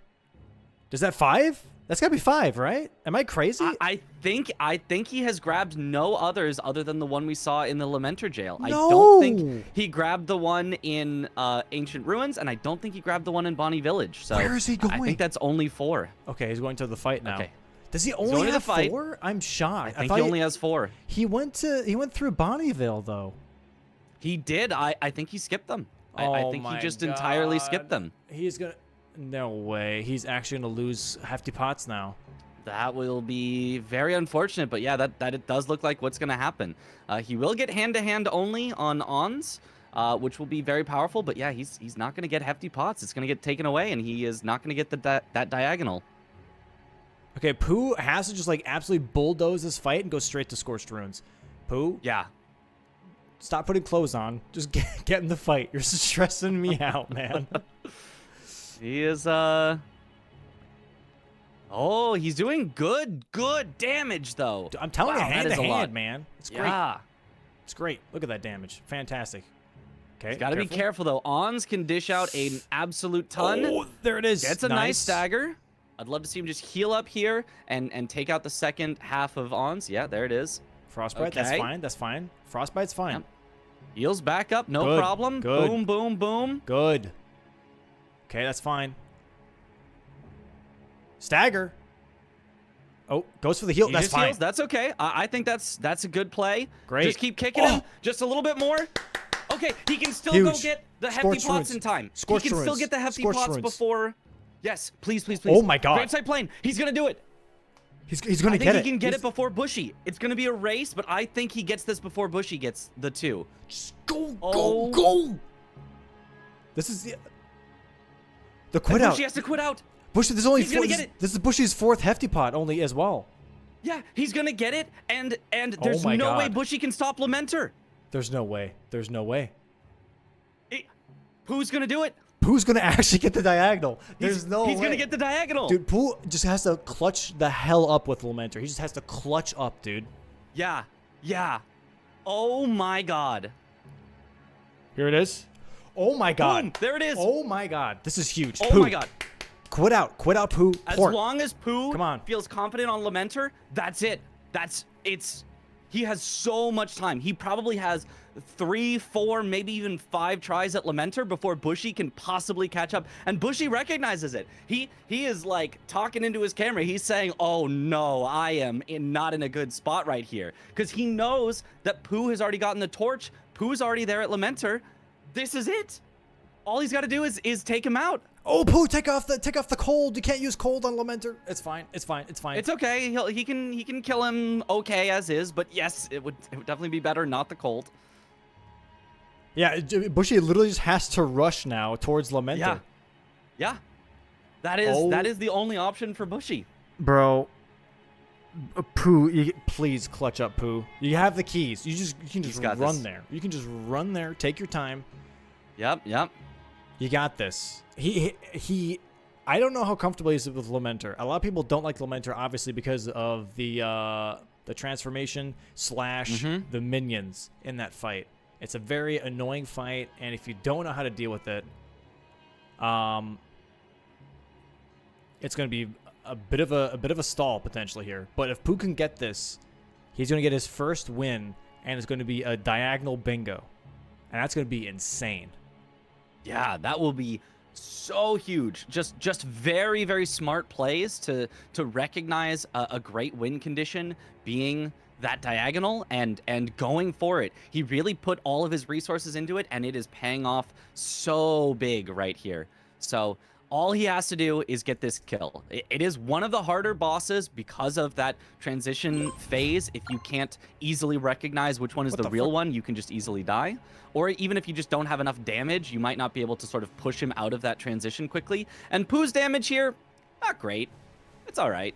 Is that 5? That's got to be 5, right? Am I crazy? I think he has grabbed no others other than the one we saw in the Lamenter jail. I No. don't think he grabbed the one in Ancient Ruins, and I don't think he grabbed the one in Bonnie Village. So Where is he I going? think that's only 4. Okay, he's going to the fight now. Okay. Does he going only to the have fight. 4? I'm shocked. I think thought he only has 4. He went through Bonnieville though. He did. I think he skipped them. I Oh think he my just entirely God. skipped them. He's gonna. No way. He's actually gonna lose hefty pots now. That will be very unfortunate, but yeah, that it does look like what's going to happen. He will get hand-to-hand only on Ons, which will be very powerful, but yeah, he's not going to get hefty pots. It's going to get taken away, and he is not going to get that diagonal. Okay, Pooh has to just like absolutely bulldoze this fight and go straight to Scorched Ruins. Pooh, Yeah. stop putting clothes on. Just get in the fight. You're stressing me out, man. He is, Oh, he's doing good damage, though. I'm telling you, Wow, that hand is to a lot. hand, man. It's great. Yeah. It's great. Look at that damage. Fantastic. Okay. Got to be careful, though. Ons can dish out an absolute ton. Oh, there it is. Gets a nice stagger. I'd love to see him just heal up here and take out the second half of Ons. Yeah, there it is. Frostbite, that's Okay. fine. That's fine. Frostbite's fine. Yep. Heals back up, no Good, problem. good. Boom, boom, boom. Good. Okay, that's fine. Stagger. Oh, goes for the heal. He That's just fine. heals. That's okay. I think that's a good play. Great. Just keep kicking him. Just a little bit more. Okay, he can still go Huge. get the hefty Scorched pots runes. in time. Scorched he can still runes. get the hefty Scorched pots runes. before. Yes, please, please, please. Oh my God. Graveside Plane. He's gonna do it. He's gonna I get it. think he can get it before Bushy. It's gonna be a race, but I think he gets this before Bushy gets the 2. Just go, Oh. go. This is the quit out. Bushy has to quit out. Bushy, there's only He's four. gonna get it. This is Bushy's 4th hefty pot only as well. Yeah, he's gonna get it, and there's my no way God. Bushy can stop Lamenter. There's no way. There's no way. Who's gonna do it? Pooh's gonna actually get the diagonal. There's no way. He's gonna get the diagonal. Dude, Pooh just has to clutch the hell up with Lamenter. He just has to clutch up, dude. Yeah, yeah. Oh my God. Here it is. Oh my God. Boom, there it is. Oh my God. This is huge. Oh Pooh. my God. Quit out, Pooh. As Port. long as Pooh Come on. feels confident on Lamenter, that's it. He has so much time. He probably has 3, 4, maybe even 5 tries at Lamenter before Bushy can possibly catch up. And Bushy recognizes it. He is like talking into his camera. He's saying, "Oh no, I am not in a good spot right here," because he knows that Pooh has already gotten the torch. Pooh's already there at Lamenter. This is it. All he's got to do is take him out. Oh, Pooh, take off the cold. You can't use cold on Lamenter. It's fine. It's fine. It's fine. It's okay. He can kill him okay as is, but yes, it would definitely be better not the cold. Yeah, Bushy literally just has to rush now towards Lamenter. Yeah. Yeah. That is the only option for Bushy. Bro. Pooh, please clutch up, Pooh. You have the keys. You can just got run this. there. You can just run there. Take your time. Yep. You got this. He I don't know how comfortable he is with Lamenter. A lot of people don't like Lamenter, obviously, because of the transformation / the minions in that fight. It's a very annoying fight, and if you don't know how to deal with it, it's going to be a bit of a stall potentially here. But if Pooh can get this, he's going to get his first win, and it's going to be a diagonal bingo, and that's going to be insane. Yeah, that will be so huge. Just very, very smart plays to recognize a great win condition being that diagonal and going for it. He really put all of his resources into it, and it is paying off so big right here. So all he has to do is get this kill. It is one of the harder bosses because of that transition phase. If you can't easily recognize which one is the real one, you can just easily die. Or even if you just don't have enough damage, you might not be able to sort of push him out of that transition quickly. And Pooh's damage here, not great. It's all right.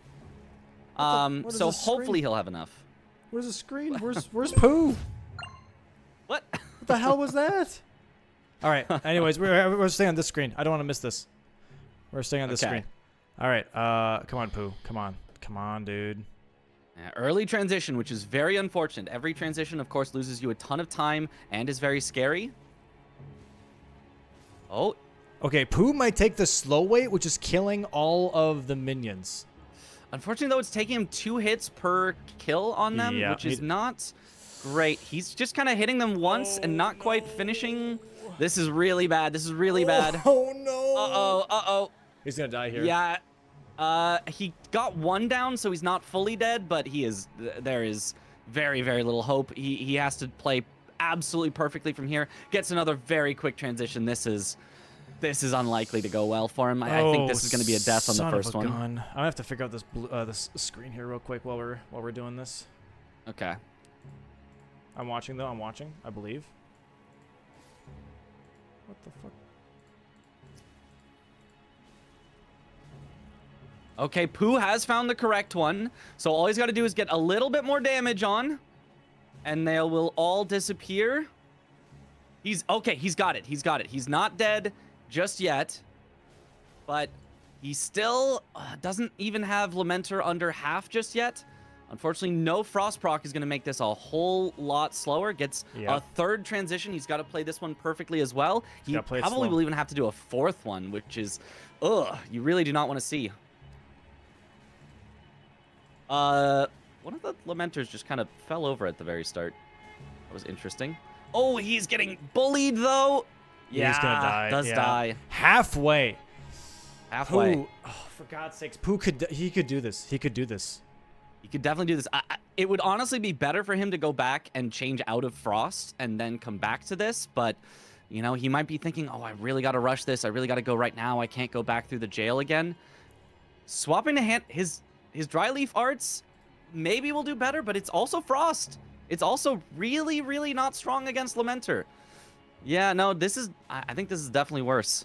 So hopefully he'll have enough. Where's the screen? Where's Pooh? What? What the hell was that? All right. Anyways, we're staying on this screen. I don't want to miss this. We're staying on this screen. All right. Come on, Pooh. Come on, dude. Yeah, early transition, which is very unfortunate. Every transition, of course, loses you a ton of time and is very scary. Oh. Okay, Pooh might take the slow weight, which is killing all of the minions. Unfortunately, though, it's taking him 2 hits per kill on them, which is not great. He's just kind of hitting them once and not quite finishing. This is really bad. This is really bad. Oh, no. Uh-oh. He's going to die here. Yeah. He got 1 down, so he's not fully dead, but there is very, very little hope. He has to play absolutely perfectly from here. Gets another very quick transition. This is unlikely to go well for him. I think this is going to be a death on the first one. I'm gonna have to figure out this screen here real quick while we're doing this. Okay. I'm watching though. I believe. What the fuck? Okay, Pooh has found the correct one. So all he's got to do is get a little bit more damage on, and they will all disappear. He's got it. He's not dead just yet. but he still doesn't even have Lamenter under half just yet. Unfortunately, no Frost proc is going to make this a whole lot slower. Gets a third transition. He's got to play this one perfectly as well. He probably will even have to do a fourth one, which is, you really do not want to see. One of the Lamenters just kind of fell over at the very start. That was interesting. Oh, he's getting bullied, though. Yeah, he's going to die. Does die. Halfway. Halfway. Oh, for God's sakes. Pooh could do this. He could do this. He could definitely do this. It would honestly be better for him to go back and change out of Frost and then come back to this. But, you know, he might be thinking, oh, I really got to rush this. I really got to go right now. I can't go back through the jail again. Swapping to his dry leaf arts maybe will do better, but it's also Frost. It's also really, really not strong against Lamenter. Yeah, no, I think this is definitely worse.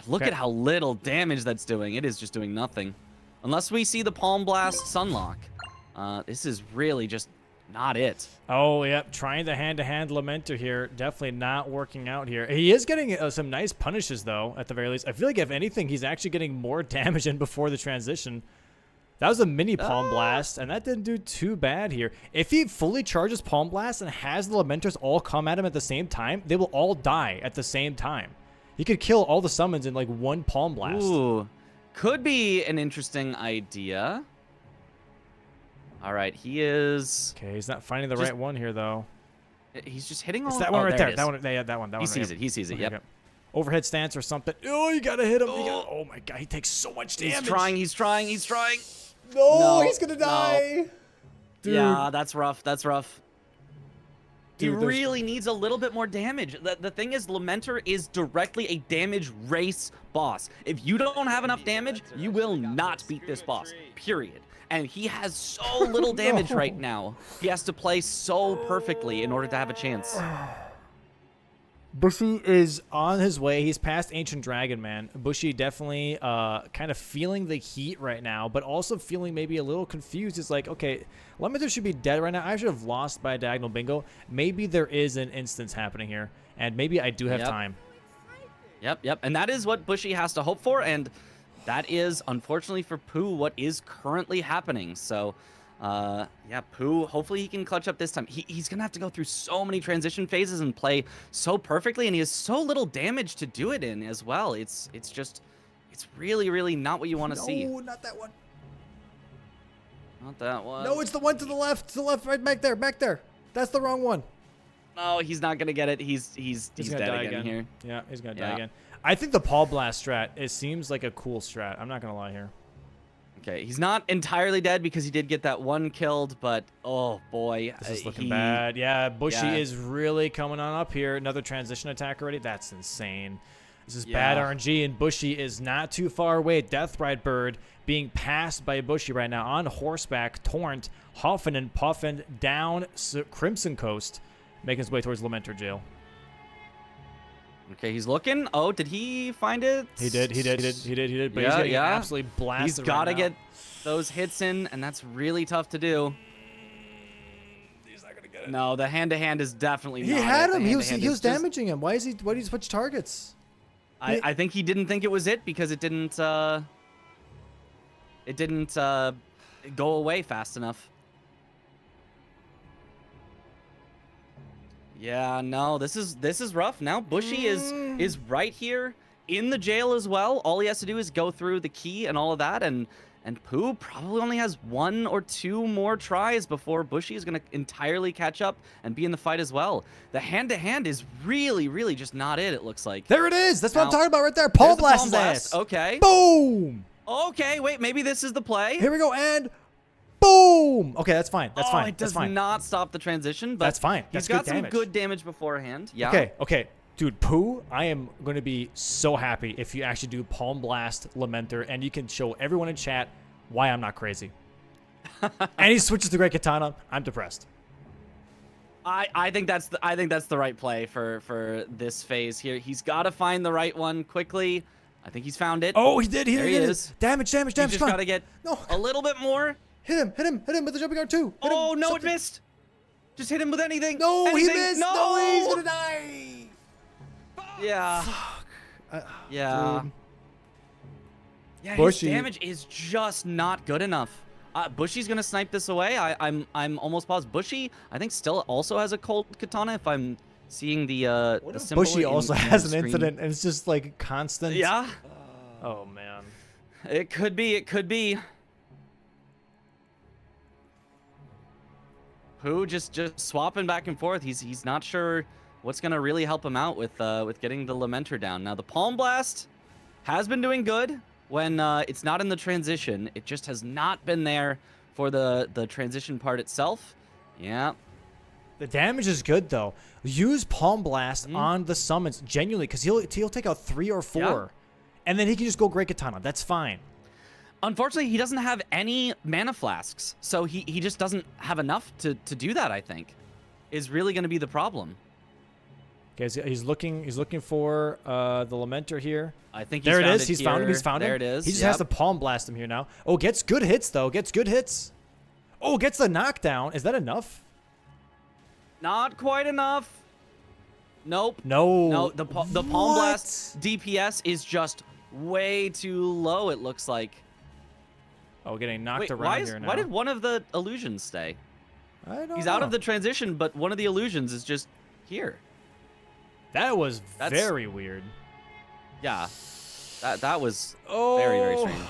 Look at how little damage that's doing. It is just doing nothing. Unless we see the Palm Blast Sunlock. This is really just not it. Oh, yep. Trying the hand-to-hand Lamenter here. Definitely not working out here. He is getting some nice punishes, though, at the very least. I feel like, if anything, he's actually getting more damage in before the transition. That was a mini Palm Blast, and that didn't do too bad here. If he fully charges Palm Blast and has the Lamenters all come at him at the same time, they will all die at the same time. He could kill all the summons in, like, one Palm Blast. Ooh. Could be an interesting idea. All right, he is... Okay, he's not finding the right one here, though. He's just hitting all... It's that one right there. That one, yeah, that one. He sees it. He sees it, yep. Overhead stance or something. Oh, you gotta hit him. Oh my God, he takes so much damage. He's trying. No, he's gonna die. Dude. Yeah, that's rough. Dude, he really needs a little bit more damage. The thing is, Lamenter is directly a damage race boss. If you don't have enough damage, you will not beat this boss, period. And he has so little damage right now. He has to play so perfectly in order to have a chance. Bushy is on his way. He's past Ancient Dragon, man. Bushy definitely kind of feeling the heat right now, but also feeling maybe a little confused. It's like, okay, Lamenter should be dead right now. I should have lost by a diagonal bingo. Maybe there is an instance happening here, and maybe I do have time. Yep. And that is what Bushy has to hope for, and that is, unfortunately for Pooh, what is currently happening. So... yeah, Pooh, hopefully he can clutch up this time. He's gonna have to go through so many transition phases and play so perfectly, and he has so little damage to do it in as well. It's really, really not what you want to see. No, not that one. Not that one. No, it's the one to the left, right back there. That's the wrong one. No, he's not gonna get it. He's dead again here. Yeah, he's gonna die again. I think the Paul Blast strat, it seems like a cool strat. I'm not gonna lie here. Okay, he's not entirely dead because he did get that one killed, but oh boy. This is looking bad. Yeah, Bushy is really coming on up here. Another transition attack already. That's insane. This is bad RNG, and Bushy is not too far away. Death Ride Bird being passed by Bushy right now on horseback. Torrent huffing and puffing down Crimson Coast, making his way towards Lamenter Jail. Okay, he's looking. Oh, did he find it? He did. But he's getting absolutely blasted. He's got to get those hits in, and that's really tough to do. He's not gonna get it. No, the hand-to-hand is definitely not. He had him. He was damaging him. Why did he switch targets? I think he didn't think it was it because it didn't go away fast enough. Yeah, no, this is rough. Now Bushy is right here in the jail as well. All he has to do is go through the key and all of that, and Pooh probably only has 1 or 2 more tries before Bushy is going to entirely catch up and be in the fight as well. The hand-to-hand is really, really just not it looks like. There it is. That's what I'm talking about right there. Palm Blast his ass. Okay. Boom. Okay, wait, maybe this is the play. Here we go, and boom. Okay, that's fine. That's fine. It does not stop the transition, but that's fine. He's got some good damage beforehand. Yeah. Okay. Dude, Pooh, I am going to be so happy if you actually do Palm Blast Lamenter, and you can show everyone in chat why I'm not crazy. And he switches to Great Katana. I'm depressed. I think that's the right play for this phase here. He's got to find the right one quickly. I think he's found it. Oh, he did. There he is. Damage. He just got to get a little bit more. Hit him with the jumping guard too. Oh, no, it missed. Just hit him with anything. No, anything. He missed. No, he's going to die. Yeah. Fuck. Yeah. Dude. Yeah, Bushy. his damage is just not good enough. Bushy's gonna snipe this away. I'm almost positive. Bushy, I think, still also has a cold katana. If I'm seeing the symbol. Bushy also in has the an screen. incident, and it's just like constant. Yeah. Oh man. It could be. It could be. Pooh just swapping back and forth. He's not sure what's gonna really help him out with getting the Lamenter down. Now the Palm Blast has been doing good when it's not in the transition. It just has not been there for the transition part itself. Yeah. The damage is good though. Use Palm Blast on the summons genuinely, because he'll take out 3 or 4, and then he can just go Great Katana. That's fine. Unfortunately, he doesn't have any mana flasks, so he just doesn't have enough to do that. I think is really going to be the problem. Okay, he's looking for the Lamenter here. I think there it is. He's found him. He's found him. There it is. He just has to Palm Blast him here now. Oh, gets good hits though. Gets good hits. Oh, gets the knockdown. Is that enough? Not quite enough. Nope. No. The Palm Blast DPS is just way too low. It looks like. Oh, getting knocked Wait, around here now. why did one of the illusions stay? I don't know. He's out of the transition, but one of the illusions is just here. That's very weird. Yeah. That was Oh. very, very strange.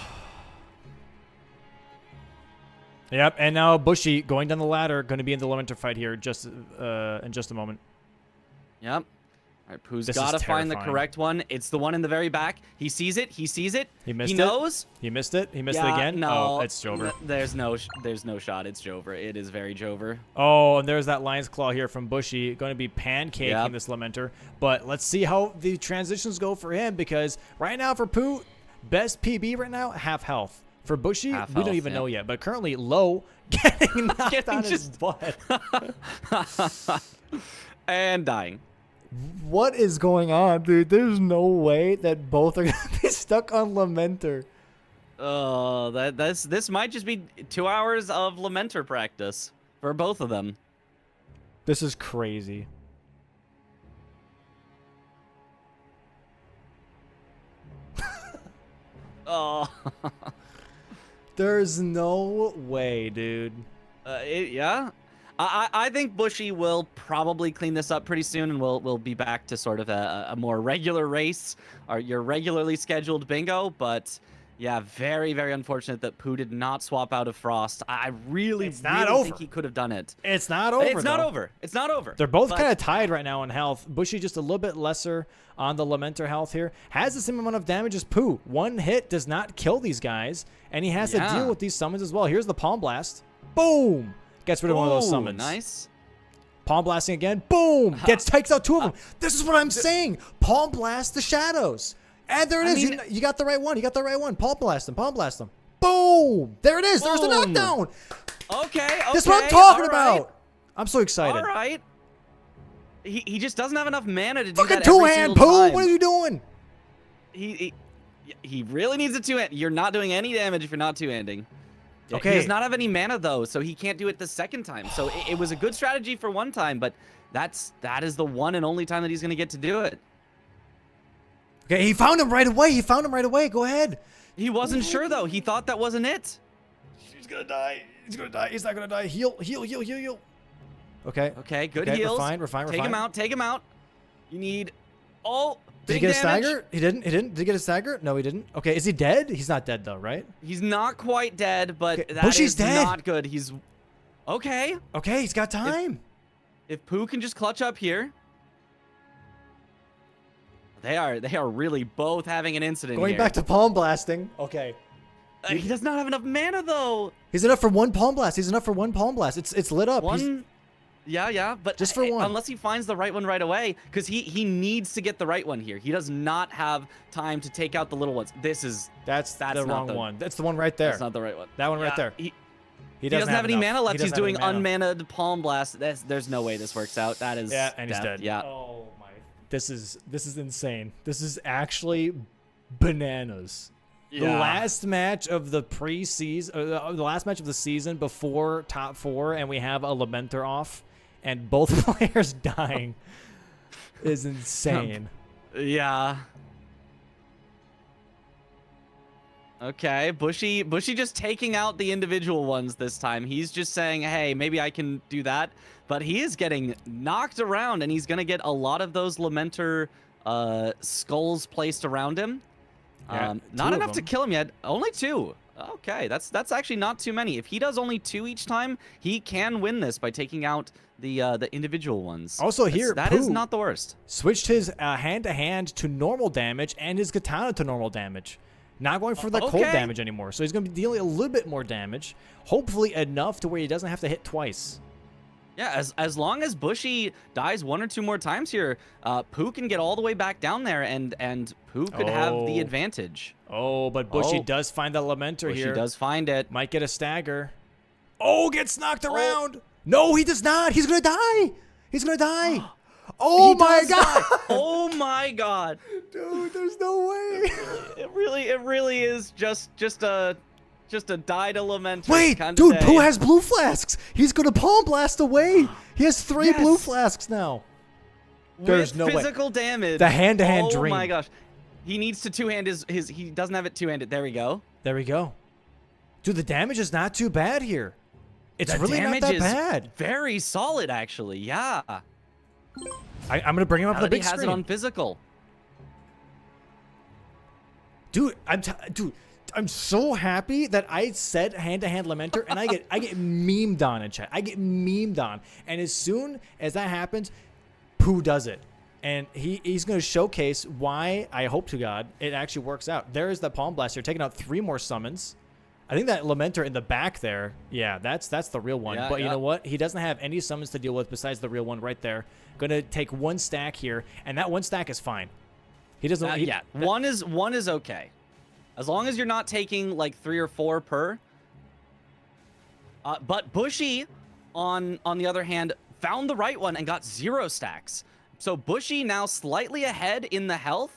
Yep, and now Bushy going down the ladder, going to be in the Lamenter fight here in just a moment. Yep. All right, Pooh's This got to is find the terrifying. correct one. It's the one in the very back. He sees it. He sees it. He missed He it. knows. He missed it. He missed it Yeah, again. No, Oh, it's Jover. There's no shot. It's Jover. It is very Jover. Oh, and there's that Lion's Claw here from Bushy. Going to be pancaking Yep. this Lamenter. But let's see how the transitions go for him, because right now for Pooh, best PB right now, half health. For Bushy, Half we don't health, even yeah. know yet. But currently low, getting knocked Getting on his just- butt. And dying. What is going on, dude? There's no way that both are going to be stuck on Lamenter. Oh, this might just be 2 hours of Lamenter practice for both of them. This is crazy. Oh. There's no way, dude. Yeah. I think Bushy will probably clean this up pretty soon, and we'll be back to sort of a more regular race, or your regularly scheduled bingo. But yeah, very, very unfortunate that Pooh did not swap out of Frost. I really think he could have done it. It's not over. It's not over. It's not over. They're both kind of tied right now in health. Bushy just a little bit lesser on the Lamenter health here. Has the same amount of damage as Pooh. One hit does not kill these guys, and he has to deal with these summons as well. Here's the Palm Blast. Boom! Gets rid of one of those summons. Nice. Palm Blasting again. Boom! Takes out 2 of them. This is what I'm saying. Palm Blast the shadows. And there it is. mean- You got the right one. You got the right one. Palm Blast him. Palm Blast him. Boom! There it is. There's the Boom. knockdown. Okay. This is what I'm talking all right. about. I'm so excited. All right. He just doesn't have enough mana to do Fucking that every two-hand, single Pooh. time. What are you doing? He really needs a two-hand. You're not doing any damage if you're not two-handing. Okay. He does not have any mana though, so he can't do it the second time. So it was a good strategy for one time, but that is the one and only time that he's gonna get to do it. Okay, he found him right away. Go ahead. He wasn't sure though. He thought that wasn't it. He's gonna die. He's not gonna die. Heal. Okay. Okay, good Okay, heals. we're fine. Take him out. Take him out. You need. Oh, Did he big get a damage. stagger? He didn't. Did he get a stagger? No, he didn't. Okay, is he dead? He's not dead though, right? He's not quite dead, but Okay, that Bushy's is dead. not good. He's okay. Okay, he's got time. If Pooh can just clutch up here. They are really both having an incident Going here. back to palm blasting. Okay. He does not have enough mana though. He's enough for one palm blast. It's lit up. One. Yeah, but Just for one. Unless he finds the right one right away, because he needs to get the right one here. He does not have time to take out the little ones. That's the not wrong one. That's the one right there. That's not the right one. That one right there. He doesn't have any enough. mana left. He He's doesn't doing have any mana. unmanned palm blast. There's no way this works out. That is Yeah, and he's death. dead. Yeah. Oh my. This is insane. This is actually bananas. The Yeah. last match of the preseason, the last match of the season before top 4, and we have a Lamenter off, and both players dying is Um, insane. Yeah. Okay, Bushy just taking out the individual ones this time. He's just saying, hey, maybe I can do that. But he is getting knocked around, and he's going to get a lot of those Lamenter skulls placed around him. Yeah, not two of enough to them. kill him yet. Only 2. Okay, that's actually not too many. If he does only 2 each time, he can win this by taking out the individual ones. Also here, that is Pooh not the worst. switched his hand-to-hand to normal damage and his katana to normal damage. Not going for that cold Okay. damage anymore. So he's going to be dealing a little bit more damage. Hopefully enough to where he doesn't have to hit twice. Yeah, as long as Bushy dies 1 or 2 more times here, Pooh can get all the way back down there, and Pooh could have the Oh. advantage. Oh, but Bushy Oh. does find that Lamenter Bushy here. does find it. Might get a stagger. Oh, gets knocked around. No, he does not. He's going to die. He's going to die. Oh, He my does God. die. Oh my God. Dude, there's no way. It really is just a die to Lamenter. Wait, kind of dude, day. Pooh has blue flasks. He's going to palm blast away. He has 3 Yes. blue flasks now. There's With no way. physical damage. The hand-to-hand Oh dream. my gosh. He needs to two-hand his he doesn't have it two-handed. There we go. There we go. Dude, the damage is not too bad here. It's The really not damage that is bad. very solid, actually. Yeah. I'm going to bring him up Now on the that he big has screen. it on physical. Dude, I'm so happy that I said hand-to-hand Lamenter, and I get memed on in chat. I get memed on, and as soon as that happens, Pooh does it, and he's going to showcase why I hope to God it actually works out. There is the Palm Blaster taking out 3 more summons. I think that Lamenter in the back there, yeah, that's the real one. Yeah, but you yeah. know what? He doesn't have any summons to deal with besides the real one right there. Going to take 1 stack here, and that 1 stack is fine. He doesn't. Yeah, one is okay, as long as you're not taking like 3 or 4 per. But Bushy, on the other hand, found the right one and got 0 stacks. So Bushy now slightly ahead in the health,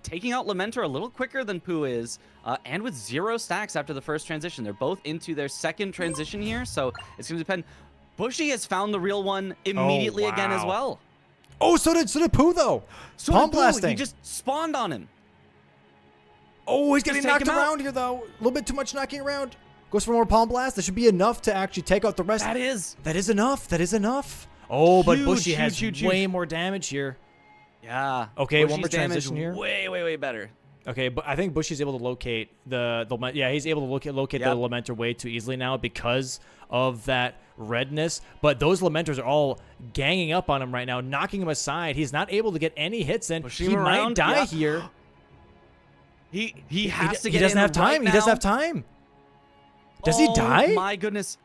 taking out Lamenter a little quicker than Pooh is, and with 0 stacks after the first transition. They're both into their second transition here, so it's going to depend. Bushy has found the real one immediately again as wow. well. Oh, so did Pooh though. So Palm did Pooh, blasting. he just spawned on him. Oh, he's getting take knocked him out. around here though. A little bit too much knocking around. Goes for more palm blast. That should be enough to actually take out the rest. That is. That is enough. That is enough. Oh, but Huge, Bushy has huge. way more damage here. Yeah. Okay, one more Bushy's damage transition here. Way better. Okay, but I think Bushy's able to locate yeah, he's able to locate the Yep. Lamenter way too easily now because of that redness. But those Lamenters are all ganging up on him right now, knocking him aside. He's not able to get any hits in. Pushing He him might around, die yeah. here. He has to He get doesn't in have time. right He doesn't now. have time. Does he die? Oh my goodness.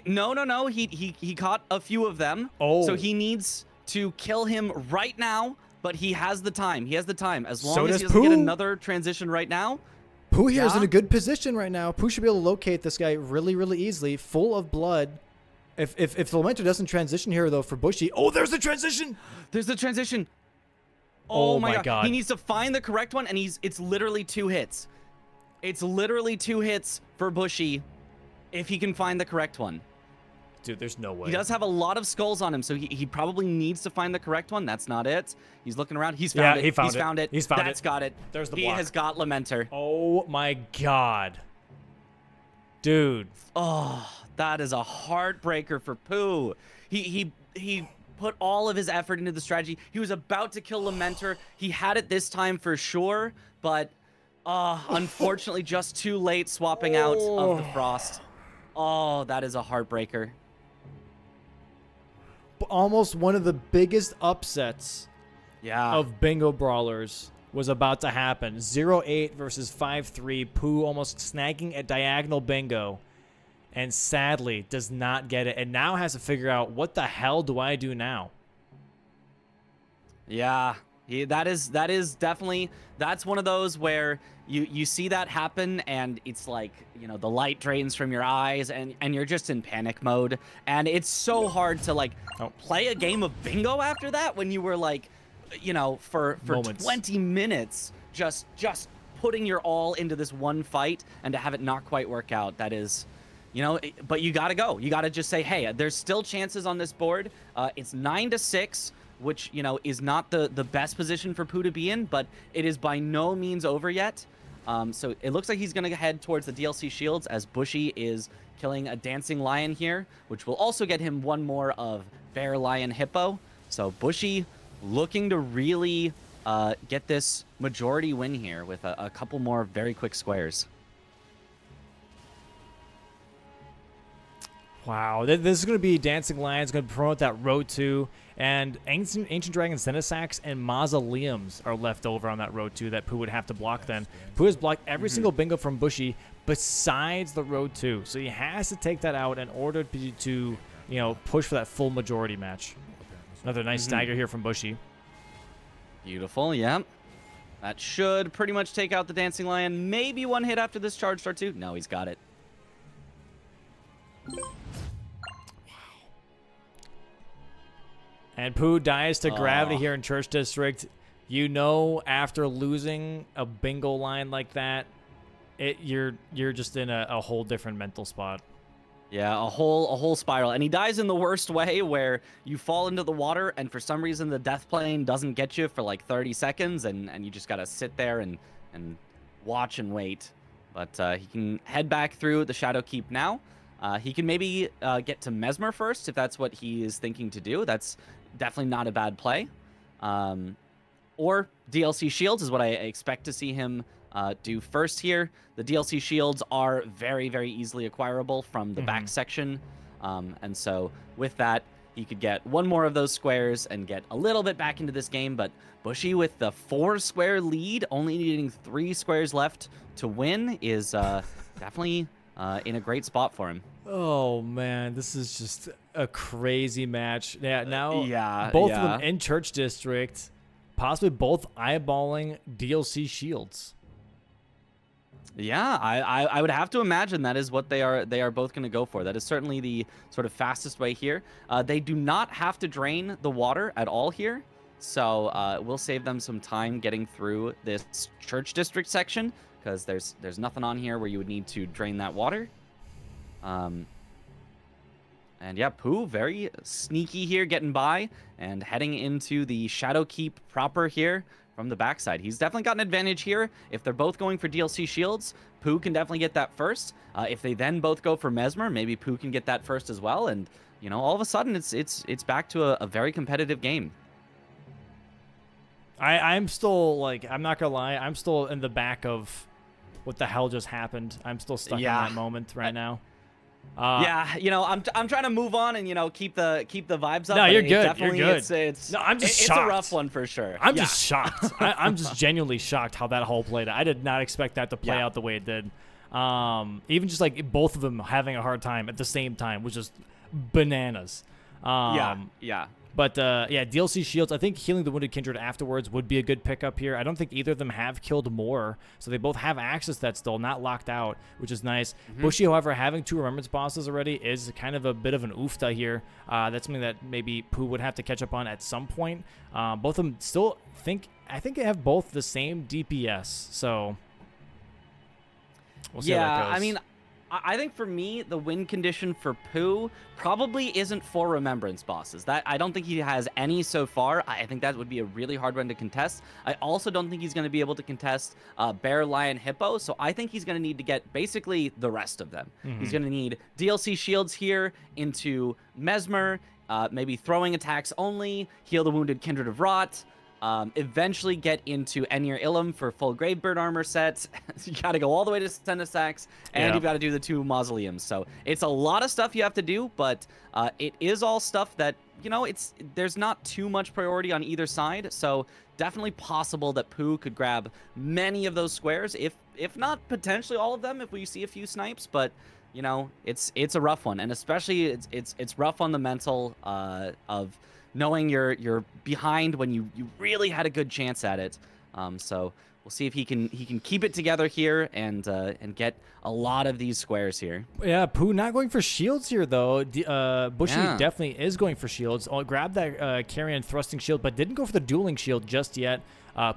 No. He caught a few of them. Oh. So he needs to kill him right now, but he has the time. He has the time. As long So as does he doesn't get Pooh. another transition right now. Pooh here is in Yeah. a good position right now. Pooh should be able to locate this guy really, really easily, full of blood. If the Lamenter doesn't transition here though for Bushy, oh, there's the transition. There's the transition. Oh my God. He needs to find the correct one, and it's literally 2 hits. It's literally 2 hits for Bushy if he can find the correct one. Dude, there's no way. He does have a lot of skulls on him, so he probably needs to find the correct one. That's not it. He's looking around. He's found Yeah, it. he found He's it. found it. He's found That's it. got it. There's the He block. has got Lamenter. Oh my God. Dude. Oh, that is a heartbreaker for Pooh. He put all of his effort into the strategy. He was about to kill Lamenter. He had it this time for sure, but unfortunately just too late swapping out of the Frost. Oh, that is a heartbreaker. Almost one of the biggest upsets Yeah. of Bingo Brawlers was about to happen. 0-8 versus 5-3. Pooh almost snagging a diagonal bingo. And sadly does not get it. And now has to figure out, what the hell do I do now? Yeah, that is definitely, that's one of those where you see that happen, and it's like, you know, the light drains from your eyes, and you're just in panic mode, and it's so hard to like play a game of bingo after that when you were like, you know, for Moments. 20 minutes just putting your all into this one fight, and to have it not quite work out. That is, you know, but you gotta go. You gotta just say, hey, there's still chances on this board. It's 9-6. Which, you know, is not the best position for Pooh to be in, but it is by no means over yet. So it looks like he's going to head towards the DLC shields as Bushy is killing a dancing lion here, which will also get him one more of bear, lion, hippo. So Bushy looking to really get this majority win here with a couple more very quick squares. Wow, this is going to be Dancing Lions, going to promote that Road 2, and Ancient Dragon Xenosax and Mausoleums are left over on that Road 2 that Pooh would have to block then. Pooh has blocked every single bingo from Bushy besides the Road 2, so he has to take that out in order to push for that full majority match. Another nice stagger here from Bushy. Beautiful, yeah. That should pretty much take out the Dancing Lion. Maybe one hit after this charge start too. No, he's got it. And Pooh dies to gravity here in Church District. After losing a bingo line like that, you're just in a whole different mental spot. Yeah, a whole spiral. And he dies in the worst way where you fall into the water and for some reason the death plane doesn't get you for like 30 seconds and you just gotta sit there and watch and wait. But he can head back through the Shadow Keep now. He can maybe get to Mesmer first if that's what he is thinking to do. That's definitely not a bad play. Or DLC Shields is what I expect to see him do first here. The DLC Shields are very, very easily acquirable from the back section. And so with that, he could get one more of those squares and get a little bit back into this game. But Bushy with the 4-square lead, only needing 3 squares left to win, is definitely in a great spot for him. Oh man, this is just a crazy match. Yeah, now both of them in Church District, possibly both eyeballing DLC Shields. Yeah, I would have to imagine that is what they are both going to go for. That is certainly the sort of fastest way here. They do not have to drain the water at all here, so we'll save them some time getting through this Church District section because there's nothing on here where you would need to drain that water. And yeah, Pooh very sneaky here, getting by and heading into the Shadow Keep proper here from the backside. He's definitely got an advantage here. If they're both going for DLC shields, Pooh can definitely get that first. If they then both go for Mesmer, maybe Pooh can get that first as well. And all of a sudden, it's back to a very competitive game. I'm still I'm not gonna lie, I'm still in the back of what the hell just happened. I'm still stuck in that moment right now. I'm trying to move on and keep the vibes up. No, you're good. Definitely, you're good. It's no, I'm just it's shocked. a rough one for sure. I'm just shocked. I'm just genuinely shocked how that whole played out. I did not expect that to play out the way it did. Even just both of them having a hard time at the same time was just bananas. But DLC Shields, I think healing the Wounded Kindred afterwards would be a good pickup here. I don't think either of them have killed more, so they both have access to that still, not locked out, which is nice. Bushy, however, having 2 Remembrance bosses already is kind of a bit of an oofta here. That's something that maybe Pooh would have to catch up on at some point. Both of them still I think they have both the same DPS, so we'll see how that goes. I mean, I think for me, the win condition for Pooh probably isn't 4 Remembrance bosses. That I don't think he has any so far. I think that would be a really hard one to contest. I also don't think he's going to be able to contest Bear, Lion, Hippo. So I think he's going to need to get basically the rest of them. He's going to need DLC shields here into Mesmer, maybe throwing attacks only, heal the Wounded Kindred of Rot. Eventually get into Enir Ilum for full Gravebird armor set. You got to go all the way to Xenosax, and you've got to do the 2 Mausoleums. So it's a lot of stuff you have to do, but it is all stuff that, there's not too much priority on either side. So definitely possible that Pooh could grab many of those squares, if not potentially all of them, if we see a few snipes. But it's a rough one, and especially it's rough on the mental of knowing you're behind when you really had a good chance at it. So we'll see if he can keep it together here and get a lot of these squares here. Yeah, Pooh not going for shields here though. Bushy definitely is going for shields. Grab that carrion thrusting shield, but didn't go for the dueling shield just yet.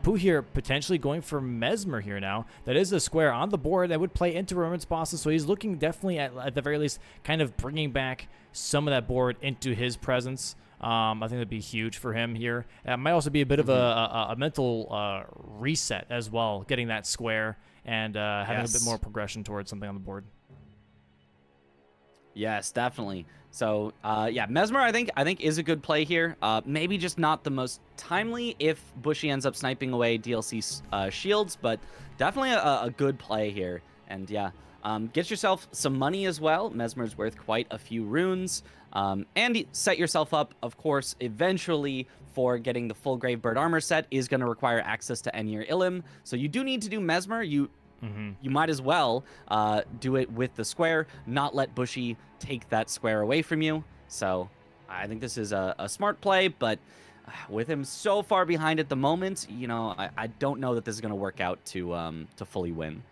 Pooh here potentially going for Mesmer here now. That is a square on the board that would play into Remembrance bosses, so he's looking definitely at the very least kind of bringing back some of that board into his presence. I think that'd be huge for him here. It might also be a bit of a mental reset as well, getting that square and having a bit Yes. more progression towards something on the board. Yes, definitely. So, yeah, Mesmer, I think is a good play here. Maybe just not the most timely if Bushy ends up sniping away DLC shields, but definitely a good play here. And yeah, get yourself some money as well. Mesmer's worth quite a few runes. And set yourself up, of course, eventually for getting the full Gravebird armor set is going to require access to Enir Ilim. So you do need to do Mesmer. You might as well do it with the square, not let Bushy take that square away from you. So I think this is a smart play, but with him so far behind at the moment, you know, I don't know that this is going to work out to fully win.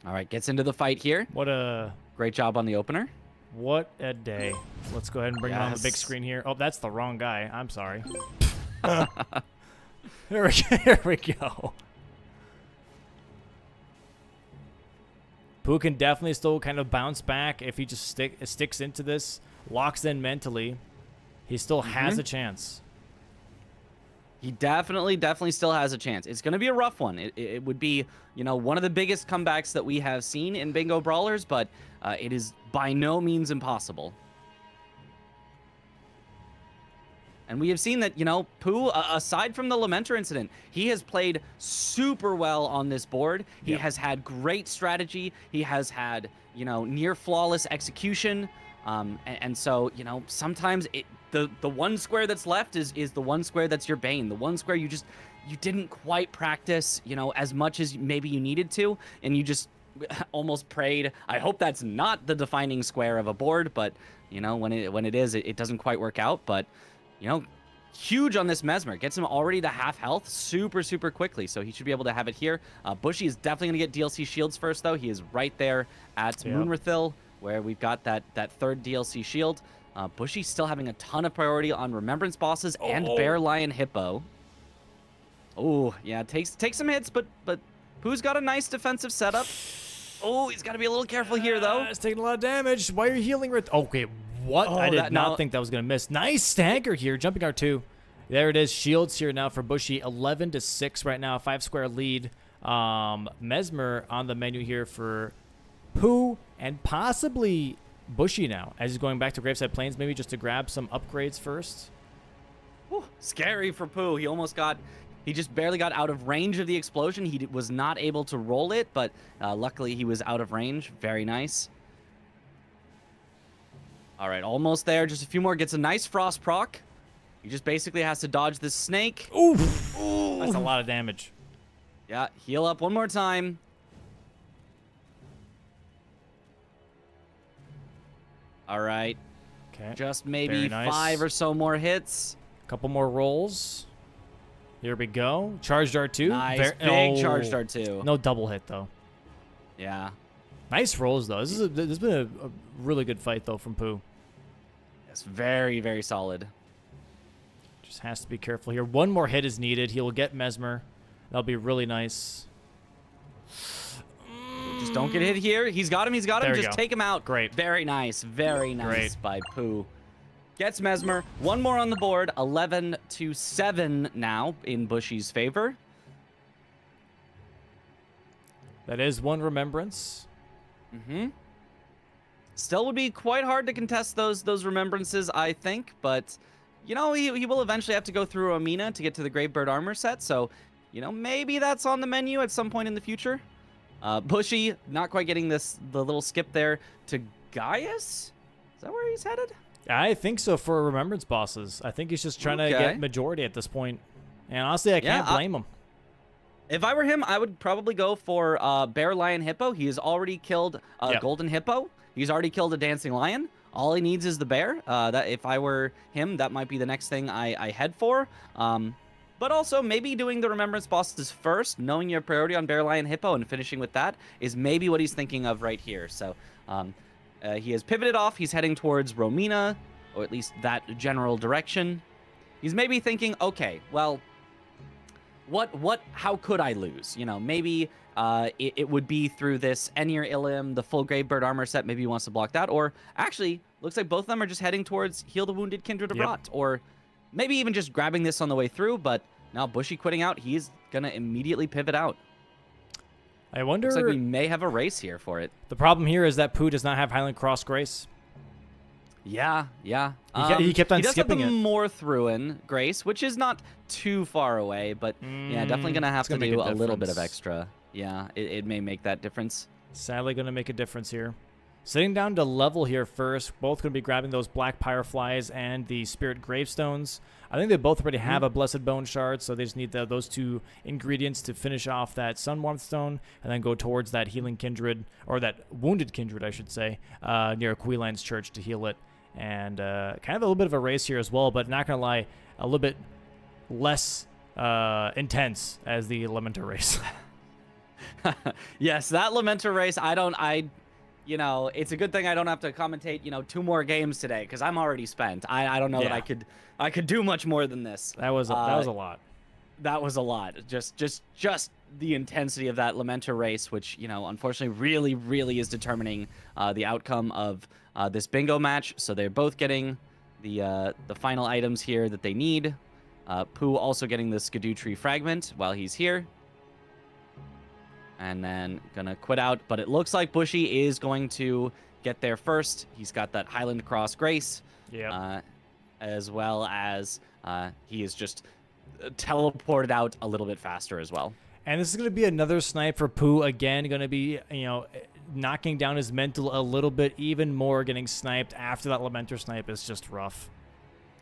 All right, gets into the fight here. What a Great job on the opener. day. Let's go ahead and bring it on the big screen here. Oh, that's the wrong guy. I'm sorry. Here we go. Pooh can definitely still kind of bounce back if he just sticks into this, locks in mentally. He still has a chance. He definitely still has a chance. It's going to be a rough one. It would be, you know, one of the biggest comebacks that we have seen in Bingo Brawlers, but it is by no means impossible. And we have seen that, you know, Pooh, aside from the Lamenter incident, he has played super well on this board. He has had great strategy. He has had, you know, near flawless execution. And so, you know, sometimes the one square that's left is the one square that's your bane. The one square you didn't quite practice, you know, as much as maybe you needed to, and you just almost prayed. I hope that's not the defining square of a board, but you know, when it is, it doesn't quite work out. But you know, huge on this Mesmer. Gets him already to half health super quickly, so he should be able to have it here. Bushy is definitely going to get DLC shields first, though. He is right there at Moonrathil, where we've got that third DLC shield. Bushy still having a ton of priority on Remembrance bosses and Bear, Lion, Hippo. Oh, yeah, takes some hits, but Pooh's got a nice defensive setup. Oh, he's got to be a little careful here, though. It's taking a lot of damage. Why are you healing? Okay, what? I did not think that was going to miss. Nice stagger here. Jumping R2. There it is. Shields here now for Bushy. 11-6 right now. 5-square lead. Mesmer on the menu here for Pooh and possibly Bushy now, as he's going back to Graveside Plains, maybe just to grab some upgrades first. Whew, scary for Pooh. He just barely got out of range of the explosion. He was not able to roll it, but luckily he was out of range. Very nice. All right, almost there. Just a few more. Gets a nice frost proc. He just basically has to dodge this snake. Oof. That's a lot of damage. Yeah, heal up one more time. All right. Okay. Just maybe Very nice. 5 or so more hits. Couple more rolls. Here we go. Charged R2. Nice. Big charged R2. No double hit, though. Yeah. Nice rolls, though. This has been a really good fight, though, from Pooh. It's very solid. Just has to be careful here. One more hit is needed. He will get Mesmer. That'll be really nice. Just don't get hit here. He's got him. There we Just go. take him out. Great. Very nice Great. by Pooh. Gets Mesmer. One more on the board. 11-7 now in Bushy's favor. That is one remembrance. Still would be quite hard to contest those remembrances, I think, but you know, he will eventually have to go through Amina to get to the Gravebird armor set, so you know, maybe that's on the menu at some point in the future. Bushy not quite getting the little skip there to Gaius. Is that where he's headed? I think so for remembrance bosses. I think he's just trying to get majority at this point. And honestly, I can't blame him. If I were him, I would probably go for Bear, Lion, Hippo. He has already killed a Golden Hippo. He's already killed a Dancing Lion. All he needs is the Bear. That if I were him, that might be the next thing I head for. But also, maybe doing the Remembrance bosses first, knowing your priority on Bear, Lion, Hippo, and finishing with that is maybe what he's thinking of right here. So he has pivoted off. He's heading towards Romina, or at least that general direction. He's maybe thinking, okay, well, how could I lose? You know, maybe it would be through this Enir Ilim, the full Gravebird armor set. Maybe he wants to block that. Or actually, looks like both of them are just heading towards Heal the Wounded Kindred of Rot. Or maybe even just grabbing this on the way through. But now Bushy quitting out. He's going to immediately pivot out. I wonder... Looks like we may have a race here for it. The problem here is that Pooh does not have Highland Cross Grace. Yeah. He kept on he does skipping have the it. Morthruin Grace, which is not too far away, but yeah, definitely going to have to do a little bit of extra. Yeah, it may make that difference. Sadly going to make a difference here. Sitting down to level here first, both going to be grabbing those Black Pyreflies and the Spirit Gravestones. I think they both already have a Blessed Bone Shard, so they just need those two ingredients to finish off that Sunwarmth Stone and then go towards that Healing Kindred, or that Wounded Kindred, I should say, near Queelan's Church to heal it. And kind of a little bit of a race here as well, but not going to lie, a little bit less intense as the Lamenter race. Yes, that Lamenter race, it's a good thing I don't have to commentate, 2 more games today, because I'm already spent. I don't know that I could do much more than this. That was a lot. That was a lot. Just the intensity of that Lamenter race, which, unfortunately really, really is determining the outcome of this bingo match. So they're both getting the final items here that they need. Pooh also getting the Skidoo Tree Fragment while he's here. And then gonna quit out, but it looks like Bushy is going to get there first. He's got that Highland Cross Grace, as well as he is just teleported out a little bit faster as well. And this is going to be another snipe for Pooh again. Going to be, knocking down his mental a little bit even more. Getting sniped after that Lamenter snipe is just rough.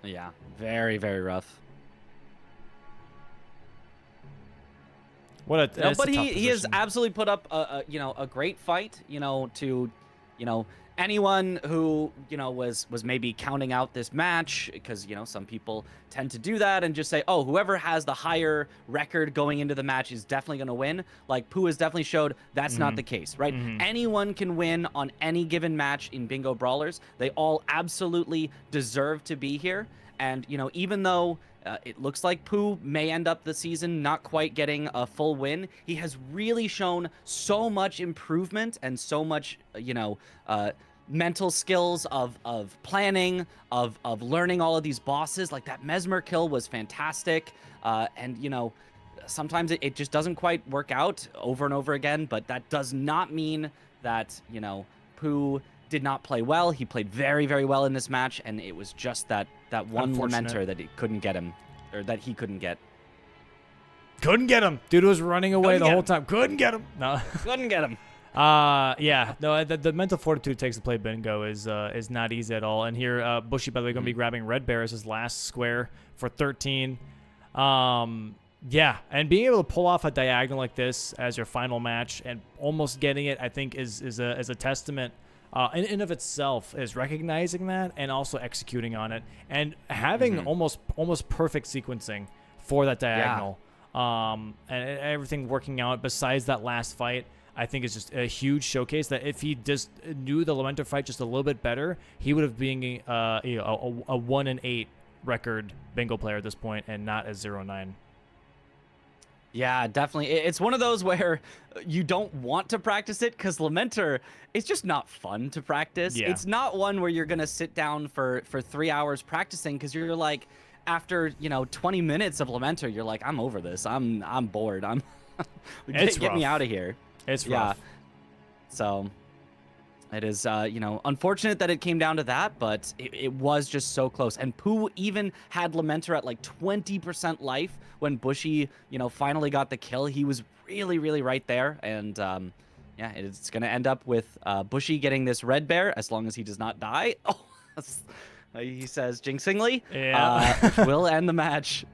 Yeah, very, very rough. But he has absolutely put up a great fight, to anyone who was maybe counting out this match, because some people tend to do that and just say, oh, whoever has the higher record going into the match is definitely going to win. Like Pooh has definitely showed that's not the case, right? Anyone can win on any given match in Bingo Brawlers. They all absolutely deserve to be here. And even though it looks like Pooh may end up the season not quite getting a full win, he has really shown so much improvement and so much, mental skills of planning, of learning all of these bosses. Like that Mesmer kill was fantastic. And, sometimes it just doesn't quite work out over and over again, but that does not mean that, Pooh did not play well. He played very, very well in this match, and it was just that one Lamenter that he couldn't get him, or that he couldn't get. Couldn't get him. Dude was running away the whole time. Couldn't get him. No. Couldn't get him. Yeah. No, the mental fortitude it takes to play bingo is not easy at all. And here, Bushy, by the way, going to be grabbing Red Bear as his last square for 13. Yeah, and being able to pull off a diagonal like this as your final match and almost getting it, I think, is a testament in and of itself, is recognizing that and also executing on it and having almost perfect sequencing for that diagonal. And everything working out besides that last fight, I think is just a huge showcase that if he just knew the Lamenter fight just a little bit better, he would have been a 1-8 record bingo player at this point and not a 0-9. Yeah, definitely. It's one of those where you don't want to practice it because Lamenter is just not fun to practice. Yeah. It's not one where you're going to sit down for 3 hours practicing because you're like, after 20 minutes of Lamenter, you're like, I'm over this. I'm bored. Get me out of here. It's rough. So it is, unfortunate that it came down to that, but it was just so close. And Pooh even had Lamenter at like 20% life when Bushy, finally got the kill. He was really, really right there. And yeah, it's going to end up with Bushy getting this Red Bear as long as he does not die. Oh, he says jinxingly. Yeah. Will end the match.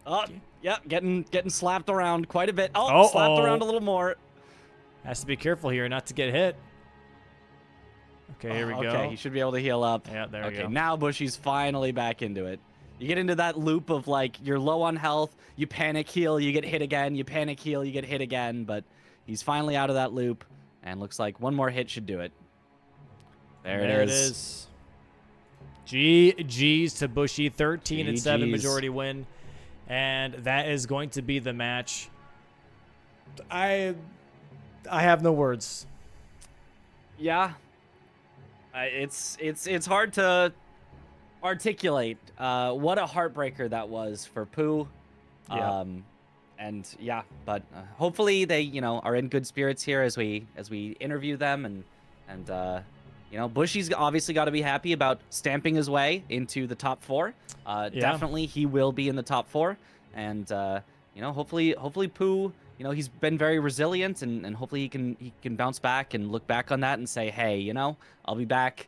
Oh, yeah, getting slapped around quite a bit. Oh, slapped around a little more. Has to be careful here not to get hit. Okay, here we go. Okay, he should be able to heal up. Yeah, there we go. Okay, now Bushy's finally back into it. You get into that loop of like, you're low on health, you panic heal, you get hit again, you panic heal, you get hit again, but he's finally out of that loop, and looks like one more hit should do it. There it is. GG's to Bushy, 13-7 majority win, and that is going to be the match. I have no words. Yeah. It's hard to articulate what a heartbreaker that was for Pooh. Yeah. And yeah, but hopefully they, are in good spirits here as we interview them, and Bushy's obviously got to be happy about stamping his way into the top 4. Definitely he will be in the top 4, and hopefully Pooh, he's been very resilient, and hopefully he can bounce back and look back on that and say, hey, I'll be back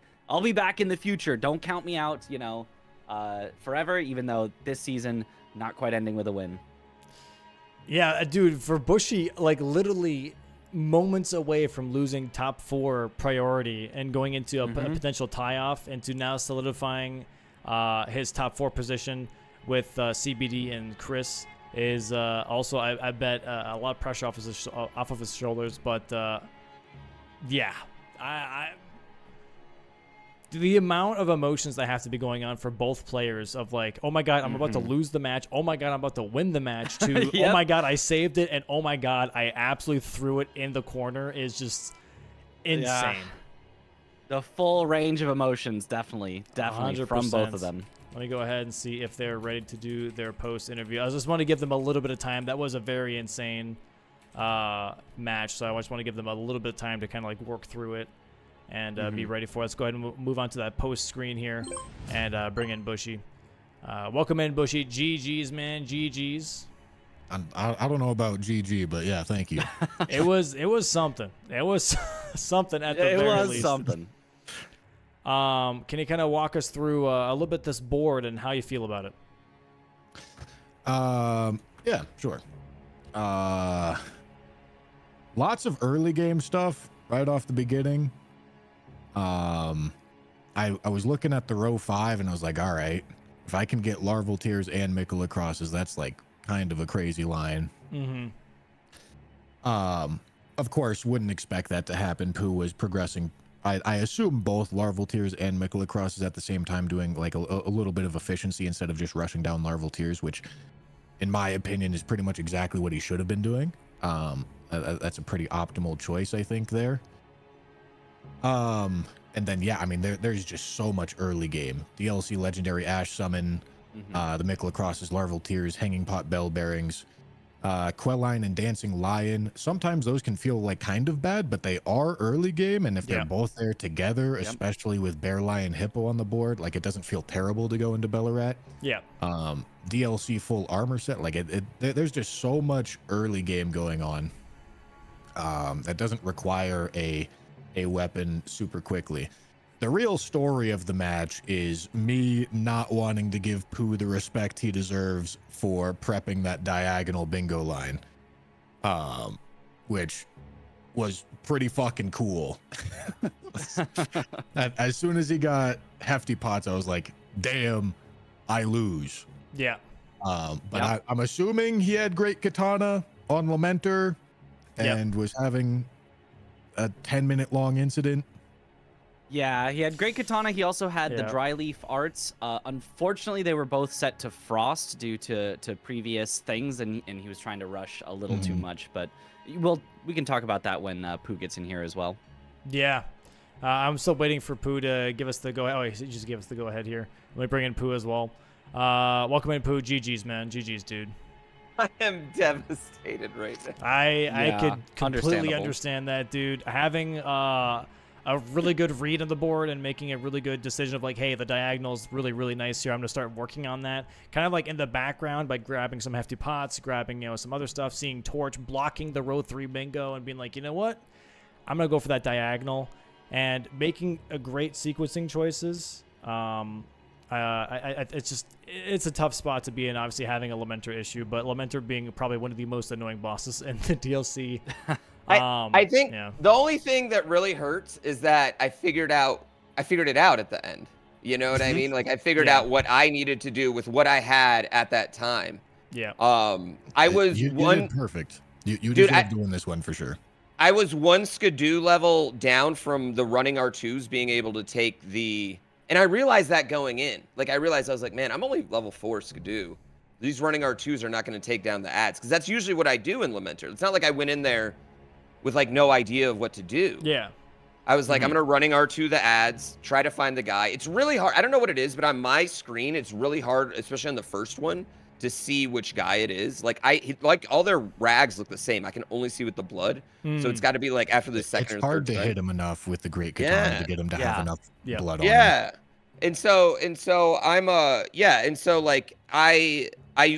in the future. Don't count me out, forever, even though this season not quite ending with a win. Yeah, dude, for Bushy, like literally moments away from losing top 4 priority and going into a potential tie-off, into now solidifying his top 4 position with CBD and Chris is also, I bet, a lot of pressure off of his shoulders. But yeah, the amount of emotions that have to be going on for both players of like, oh my God, I'm about to lose the match. Oh my God, I'm about to win the match, to Yep. oh my God, I saved it. And oh my God, I absolutely threw it in the corner is just insane. Yeah. The full range of emotions, definitely 100%. from both of them. Let me go ahead and see if they're ready to do their post interview. I just want to give them a little bit of time. That was a very insane match. So I just want to give them a little bit of time to kind of like work through it and be ready for it. Let's go ahead and move on to that post screen here and bring in Bushy. Welcome in, Bushy. GG's, man. GG's. I don't know about GG, but yeah, thank you. It was something. It was something at the very least. It was something. Can you kind of walk us through a little bit this board and how you feel about it? Yeah, sure. Lots of early game stuff right off the beginning. I was looking at the row 5 and I was like, all right, if I can get Larval Tears and Mikola Crosses, that's like kind of a crazy line. Of course, wouldn't expect that to happen. Pooh was progressing. I assume both Larval Tears and Mikola Crosses at the same time, doing like a little bit of efficiency instead of just rushing down Larval Tears, which in my opinion is pretty much exactly what he should have been doing. That's a pretty optimal choice, I think, there. And then, yeah, I mean, there's just so much early game. DLC Legendary Ash Summon, the Mikola Crosses, Larval Tears, Hanging Pot Bell Bearings, Quelline and Dancing Lion. Sometimes those can feel like kind of bad, but they are early game, and if they're both there together, especially with Bear, Lion, Hippo on the board, like it doesn't feel terrible to go into Bellarat. Yeah. DLC full armor set, like there's just so much early game going on that doesn't require a weapon super quickly. The real story of the match is me not wanting to give Pooh the respect he deserves for prepping that diagonal bingo line, which was pretty fucking cool. As soon as he got hefty pots, I was like, damn, I lose. Yeah. But I'm assuming he had Great Katana on Lamenter and was having a 10-minute long incident. Yeah, he had Great Katana. He also had the Dry Leaf Arts. Unfortunately, they were both set to Frost due to previous things, and he was trying to rush a little too much. But we can talk about that when Pooh gets in here as well. Yeah. I'm still waiting for Pooh to give us the go. Oh, he just gave us the go ahead here. Let me bring in Pooh as well. Welcome in, Pooh. GG's, man. GG's, dude. I am devastated right now. I could completely understand that, dude. Having a really good read on the board and making a really good decision of like, hey, the diagonal's really, really nice here. I'm gonna start working on that. Kind of like in the background by grabbing some hefty pots, grabbing some other stuff, seeing Torch blocking the row 3 bingo and being like, you know what? I'm gonna go for that diagonal and making a great sequencing choices. It's a tough spot to be in, obviously having a Lamenter issue, but Lamenter being probably one of the most annoying bosses in the DLC. I think the only thing that really hurts is that I figured it out at the end. You know what I mean? Like I figured out what I needed to do with what I had at that time. Yeah. I was you did perfect. You deserve doing this one for sure. I was one Skidoo level down from the running R2s being able to take the. And I realized that going in. Like, I was like, man, I'm only level 4 Skidoo. These running R2s are not going to take down the ads. Because that's usually what I do in Lamenter. It's not like I went in there with, like, no idea of what to do. Yeah. I was like, I'm going to running R2 the ads, try to find the guy. It's really hard. I don't know what it is, but on my screen, it's really hard, especially on the first one, to see which guy it is. Like all their rags look the same. I can only see with the blood, so it's got to be like after the second It's or hard third to strike. hit him enough with the great katana to get him to have enough blood on him. Yeah. And so I'm and so like I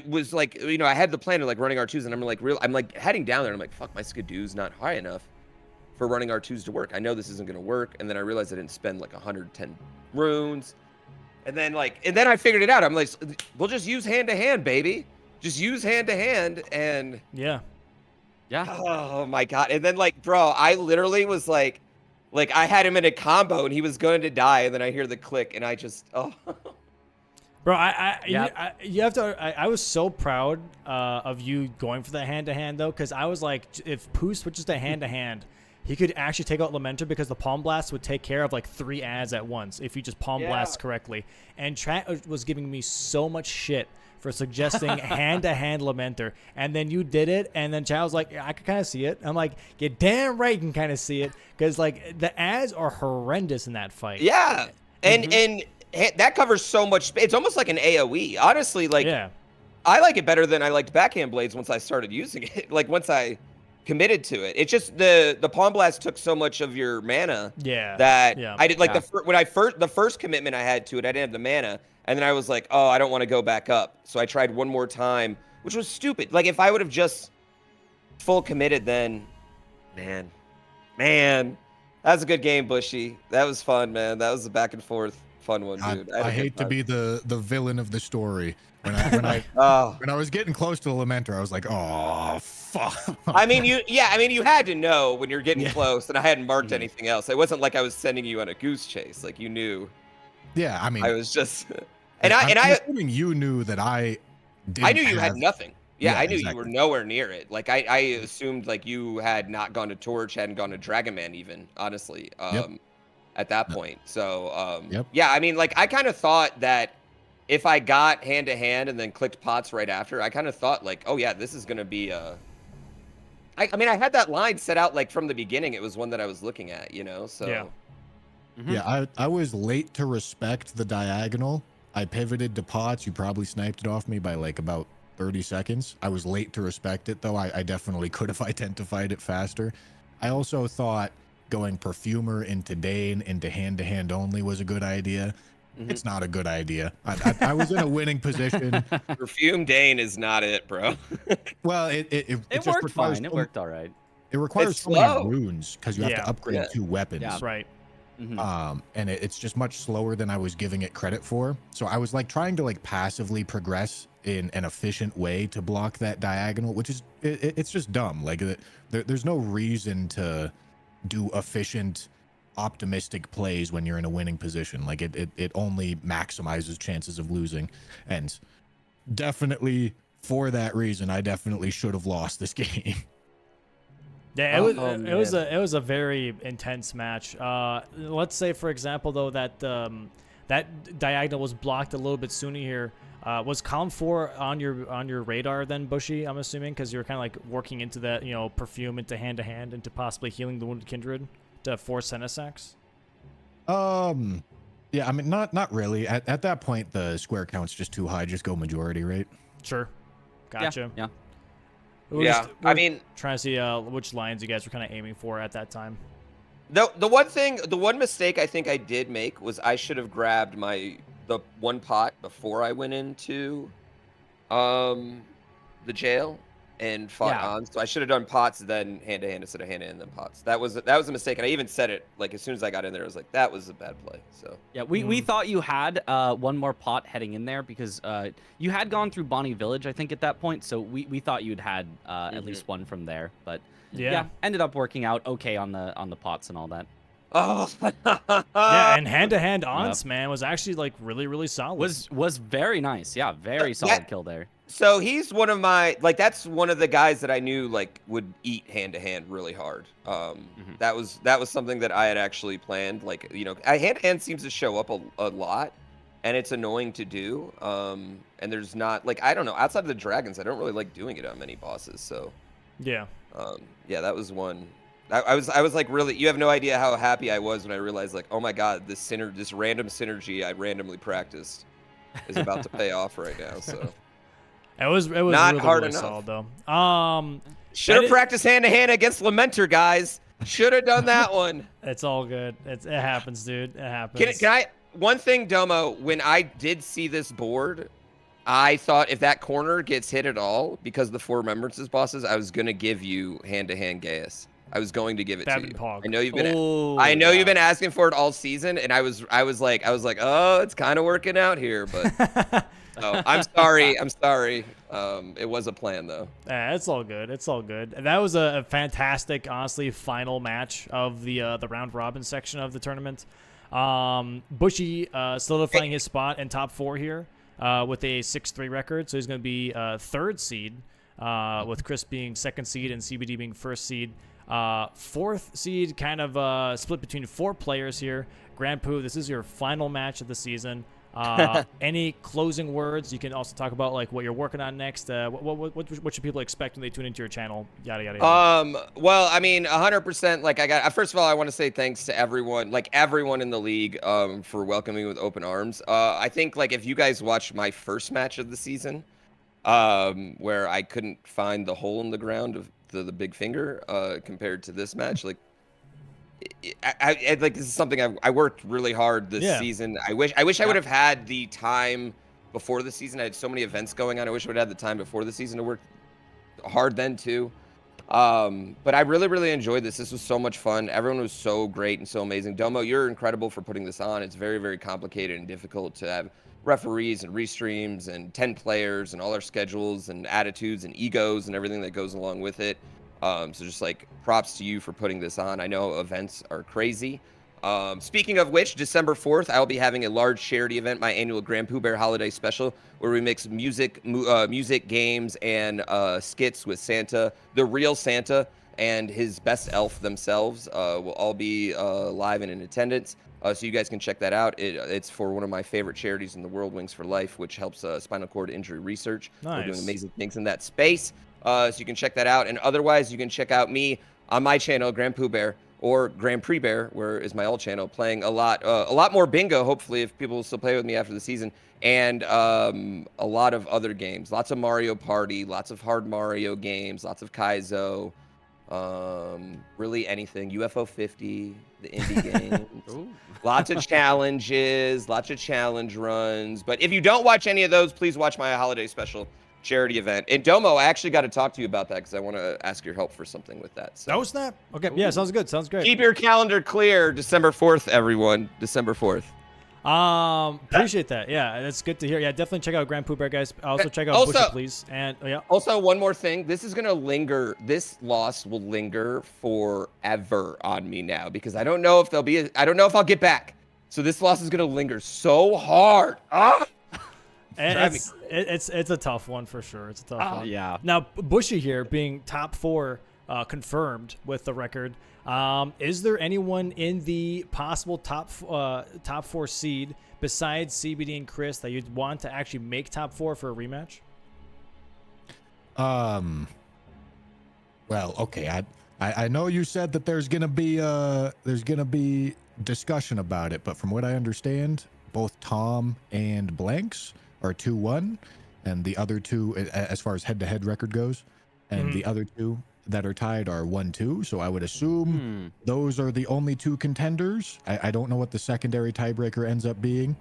was like, you know, I had the plan of like running R2s, and I'm like heading down there and I'm like, fuck, my Skidoo's not high enough for running R2s to work. I know this isn't gonna work. And then I realized I didn't spend like 110 runes. And then I figured it out. I'm like, we'll just use hand to hand, baby. Just use hand to hand. And Yeah. oh my God. And then like, bro, I literally was like I had him in a combo and he was going to die. And then I hear the click and I just, Bro, you have to. I was so proud of you going for the hand to hand though, because I was like, if Pooh switches to hand, he could actually take out Lamenter because the Palm Blast would take care of like 3 ads at once if you just Palm Blast correctly. And Trent was giving me so much shit for suggesting hand to hand Lamenter, and then you did it, and then Chad was like, I could kind of see it. I'm like, you're damn right, you can kind of see it, because like the ads are horrendous in that fight. Yeah, and that covers so much. It's almost like an AOE. Honestly, like I like it better than I liked backhand blades once I started using it. Like once I committed to it, it's just the Palm Blast took so much of your mana. That I did like the first commitment I had to it, I didn't have the mana, and then I was like, oh, I don't want to go back up, so I tried one more time, which was stupid. Like if I would have just full committed, then man, that was a good game, Bushy. That was fun, man. That was a back and forth fun one, dude. I hate to be the villain of the story. When I was getting close to the Lamenter, I was like, oh fuck. I mean, you had to know when you're getting close, and I hadn't marked anything else. It wasn't like I was sending you on a goose chase. Like you knew. Yeah, I mean, I was just, I'm assuming you knew that I knew you had nothing. Yeah, I knew exactly. you were nowhere near it. Like I assumed like you had not gone to Torch, hadn't gone to Dragon Man even, honestly. At that point. So yeah, I mean, like I kind of thought that if I got hand to hand and then clicked pots right after, I kind of thought like, oh yeah, this is gonna be I mean, I had that line set out like from the beginning. It was one that I was looking at, you know. So yeah, I was late to respect the diagonal. I pivoted to pots. You probably sniped it off me by like about 30 seconds. I was late to respect it though. I definitely could have identified it faster. I also thought going perfumer into Dane into hand-to-hand only was a good idea. It's not a good idea. I was in a winning position. Perfume Dane is not it, bro. Well, it just worked fine. It worked all right. It requires so many runes because you have to upgrade 2 weapons. Yeah. Right. And it's just much slower than I was giving it credit for. So I was like trying to like passively progress in an efficient way to block that diagonal, which is it's just dumb. Like there's no reason to do efficient, optimistic plays when you're in a winning position. Like it only maximizes chances of losing. And definitely for that reason, I definitely should have lost this game. Yeah, it was a very intense match. Let's say, for example, though, that that diagonal was blocked a little bit sooner here. Was column 4 on your radar then, Bushy? I'm assuming because you were kind of like working into that, you know, perfume into hand to hand into possibly healing the wounded kindred to force Senesax. Yeah, I mean not really. At that point, the square count's just too high. Just go majority, right? Sure, gotcha. Yeah. I mean, trying to see which lines you guys were kind of aiming for at that time. The one mistake I think I did make was I should have grabbed the one pot before I went into the jail and fought on. So I should have done pots then hand to hand instead of hand to hand then pots. That was a mistake, and I even said it like as soon as I got in there. I was like, that was a bad play. So yeah, we thought you had one more pot heading in there because you had gone through Bonnie Village, I think, at that point. So we thought you'd had at least one from there, but yeah, ended up working out okay on the pots and all that. Oh, yeah, and hand-to-hand ons, man, was actually like really solid. Was very nice. Yeah, very solid kill there. So he's one of my that's one of the guys that I knew like would eat hand-to-hand really hard. That was something that I had actually planned. Like, you know, hand-to-hand seems to show up a lot, and it's annoying to do. And there's not like, I don't know, outside of the dragons, I don't really like doing it on many bosses. So yeah, that was one. I was like, really, you have no idea how happy I was when I realized like, oh my god, this random synergy I randomly practiced is about to pay off right now. So It was Not really, hard really enough. solid though. Should that have is- practiced hand-to-hand against Lamenter, guys. Should have done that one. It's all good. It happens, dude. It happens. Can I? One thing, Domo. When I did see this board, I thought if that corner gets hit at all, because the 4 remembrances bosses, I was gonna give you hand-to-hand Gaius. I was going to give it to you. Pog. I know you've been. Oh, I know yeah. you've been asking for it all season, and I was like, oh, it's kind of working out here, but. Oh, I'm sorry. I'm sorry. It was a plan though. Yeah, it's all good. It's all good. And that was a fantastic, honestly, final match of the round robin section of the tournament. Bushy solidifying his spot in top 4 here with a 6-3 record, so he's going to be 3rd seed, with Chris being 2nd seed and CBD being 1st seed. 4th seed, kind of split between 4 players here. Grand Poo, this is your final match of the season. Any closing words? You can also talk about like what you're working on next. What should people expect when they tune into your channel? Yada yada. Yada. Well, I mean, 100%. Like, first of all, I want to say thanks to everyone, like everyone in the league, for welcoming me with open arms. I think like if you guys watched my first match of the season, where I couldn't find the hole in the ground of the big finger, compared to this match, like. I like this is something I worked really hard this season. I wish I would have had the time before the season. I had so many events going on. I wish I would have had the time before the season to work hard then too. But I really enjoyed this. This was so much fun. Everyone was so great and so amazing. Domo, you're incredible for putting this on. It's very complicated and difficult to have referees and restreams and 10 players and all our schedules and attitudes and egos and everything that goes along with it. So just like props to you for putting this on. I know events are crazy. Speaking of which, December 4th, I'll be having a large charity event, my annual Grand Pooh Bear Holiday Special, where we mix music, games, and skits with Santa, the real Santa, and his best elf themselves. Will all be live and in attendance. So you guys can check that out. It's for one of my favorite charities in the world, Wings for Life, which helps spinal cord injury research. Nice. We're doing amazing things in that space. So you can check that out. And otherwise, you can check out me on my channel, Grand Pooh Bear, or Grand Prix Bear, where is my old channel, playing a lot more bingo, hopefully, if people will still play with me after the season, and a lot of other games. Lots of Mario Party, lots of hard Mario games, lots of Kaizo, really anything. UFO 50, the indie games. Lots of challenges, lots of challenge runs. But if you don't watch any of those, please watch my holiday special charity event. And Domo, I actually got to talk to you about that because I want to ask your help for something with that. So. Oh, snap. Okay. Yeah, sounds good. Sounds great. Keep your calendar clear. December 4th, everyone. December 4th. Appreciate that. Yeah, that's good to hear. Yeah, definitely check out Grand Pooh Bear, guys. Also check out Bushy, please. And yeah. Also, one more thing. This is gonna linger. This loss will linger forever on me now because I don't know if I don't know if I'll get back. So this loss is gonna linger so hard. It's a tough one for sure. It's a tough one. Yeah. Now Bushy here being top 4 confirmed with the record. Is there anyone in the possible top 4 seed besides CBD and Chris that you'd want to actually make top 4 for a rematch? Well, okay. I know you said that there's gonna be discussion about it, but from what I understand, both Tom and Blanks are 2-1, and the other 2, as far as head-to-head record goes, and the other 2 that are tied are 1-2. So I would assume those are the only 2 contenders. I don't know what the secondary tiebreaker ends up being.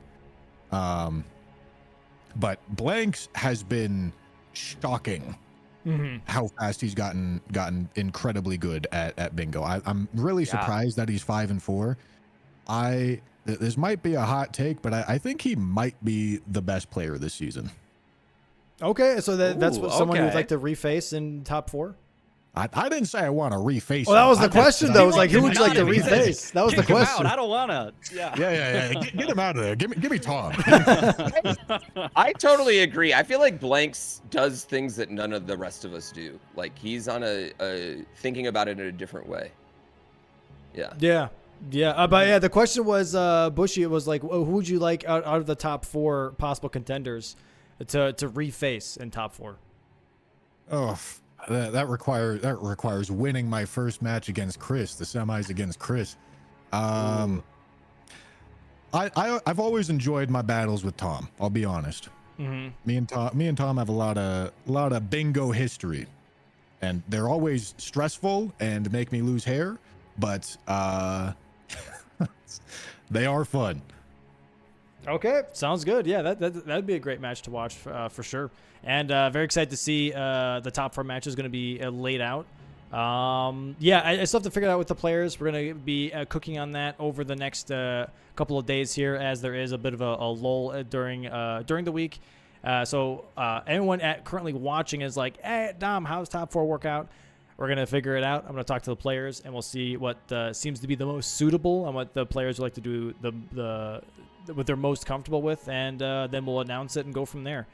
But Blanks has been shocking how fast he's gotten incredibly good at bingo. I'm really surprised that he's 5-4. This might be a hot take, but I think he might be the best player this season. Okay, so that's what someone okay. you'd like to reface in top 4? I didn't say I want to reface. Well, that was the him. question, though. It was like, who would you like to He said, reface? That was the "Kick him question. out. I don't want to. Yeah. Yeah. Get him out of there. Give me Tom. I totally agree. I feel like Blanks does things that none of the rest of us do. Like he's on a thinking about it in a different way. Yeah. Yeah. But yeah, the question was, Bushy, it was like, who would you like out of the top 4 possible contenders to reface in top 4? Oh, that requires winning my first match against Chris, the semis against Chris. I've always enjoyed my battles with Tom. I'll be honest. Me and Tom have a lot of bingo history, and they're always stressful and make me lose hair, but they are fun. Okay, sounds good. Yeah, that'd be a great match to watch for sure. And very excited to see the top 4 matches going to be laid out. Yeah, I still have to figure out with the players. We're going to be cooking on that over the next couple of days here, as there is a bit of a lull during the week. So anyone currently watching is like, hey, Dom, how's top 4 workout? We're going to figure it out. I'm going to talk to the players, and we'll see what seems to be the most suitable and what the players would like to do what they're most comfortable with, and then we'll announce it and go from there.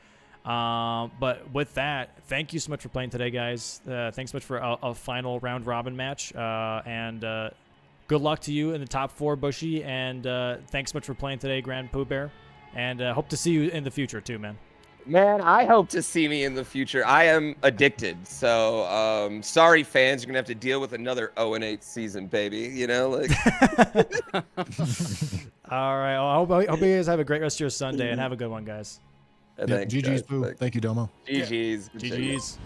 But with that, thank you so much for playing today, guys. Thanks so much for a final round robin match, and good luck to you in the top 4, Bushy, and thanks so much for playing today, Grand Pooh Bear, and hope to see you in the future too, man. Man, I hope to see me in the future. I am addicted, so sorry, fans. You're gonna have to deal with another 0-8 season, baby. You know, like. All right. Well, I hope you guys have a great rest of your Sunday, and have a good one, guys. GG's, Pooh. Thank you, Domo. GG's. GG's.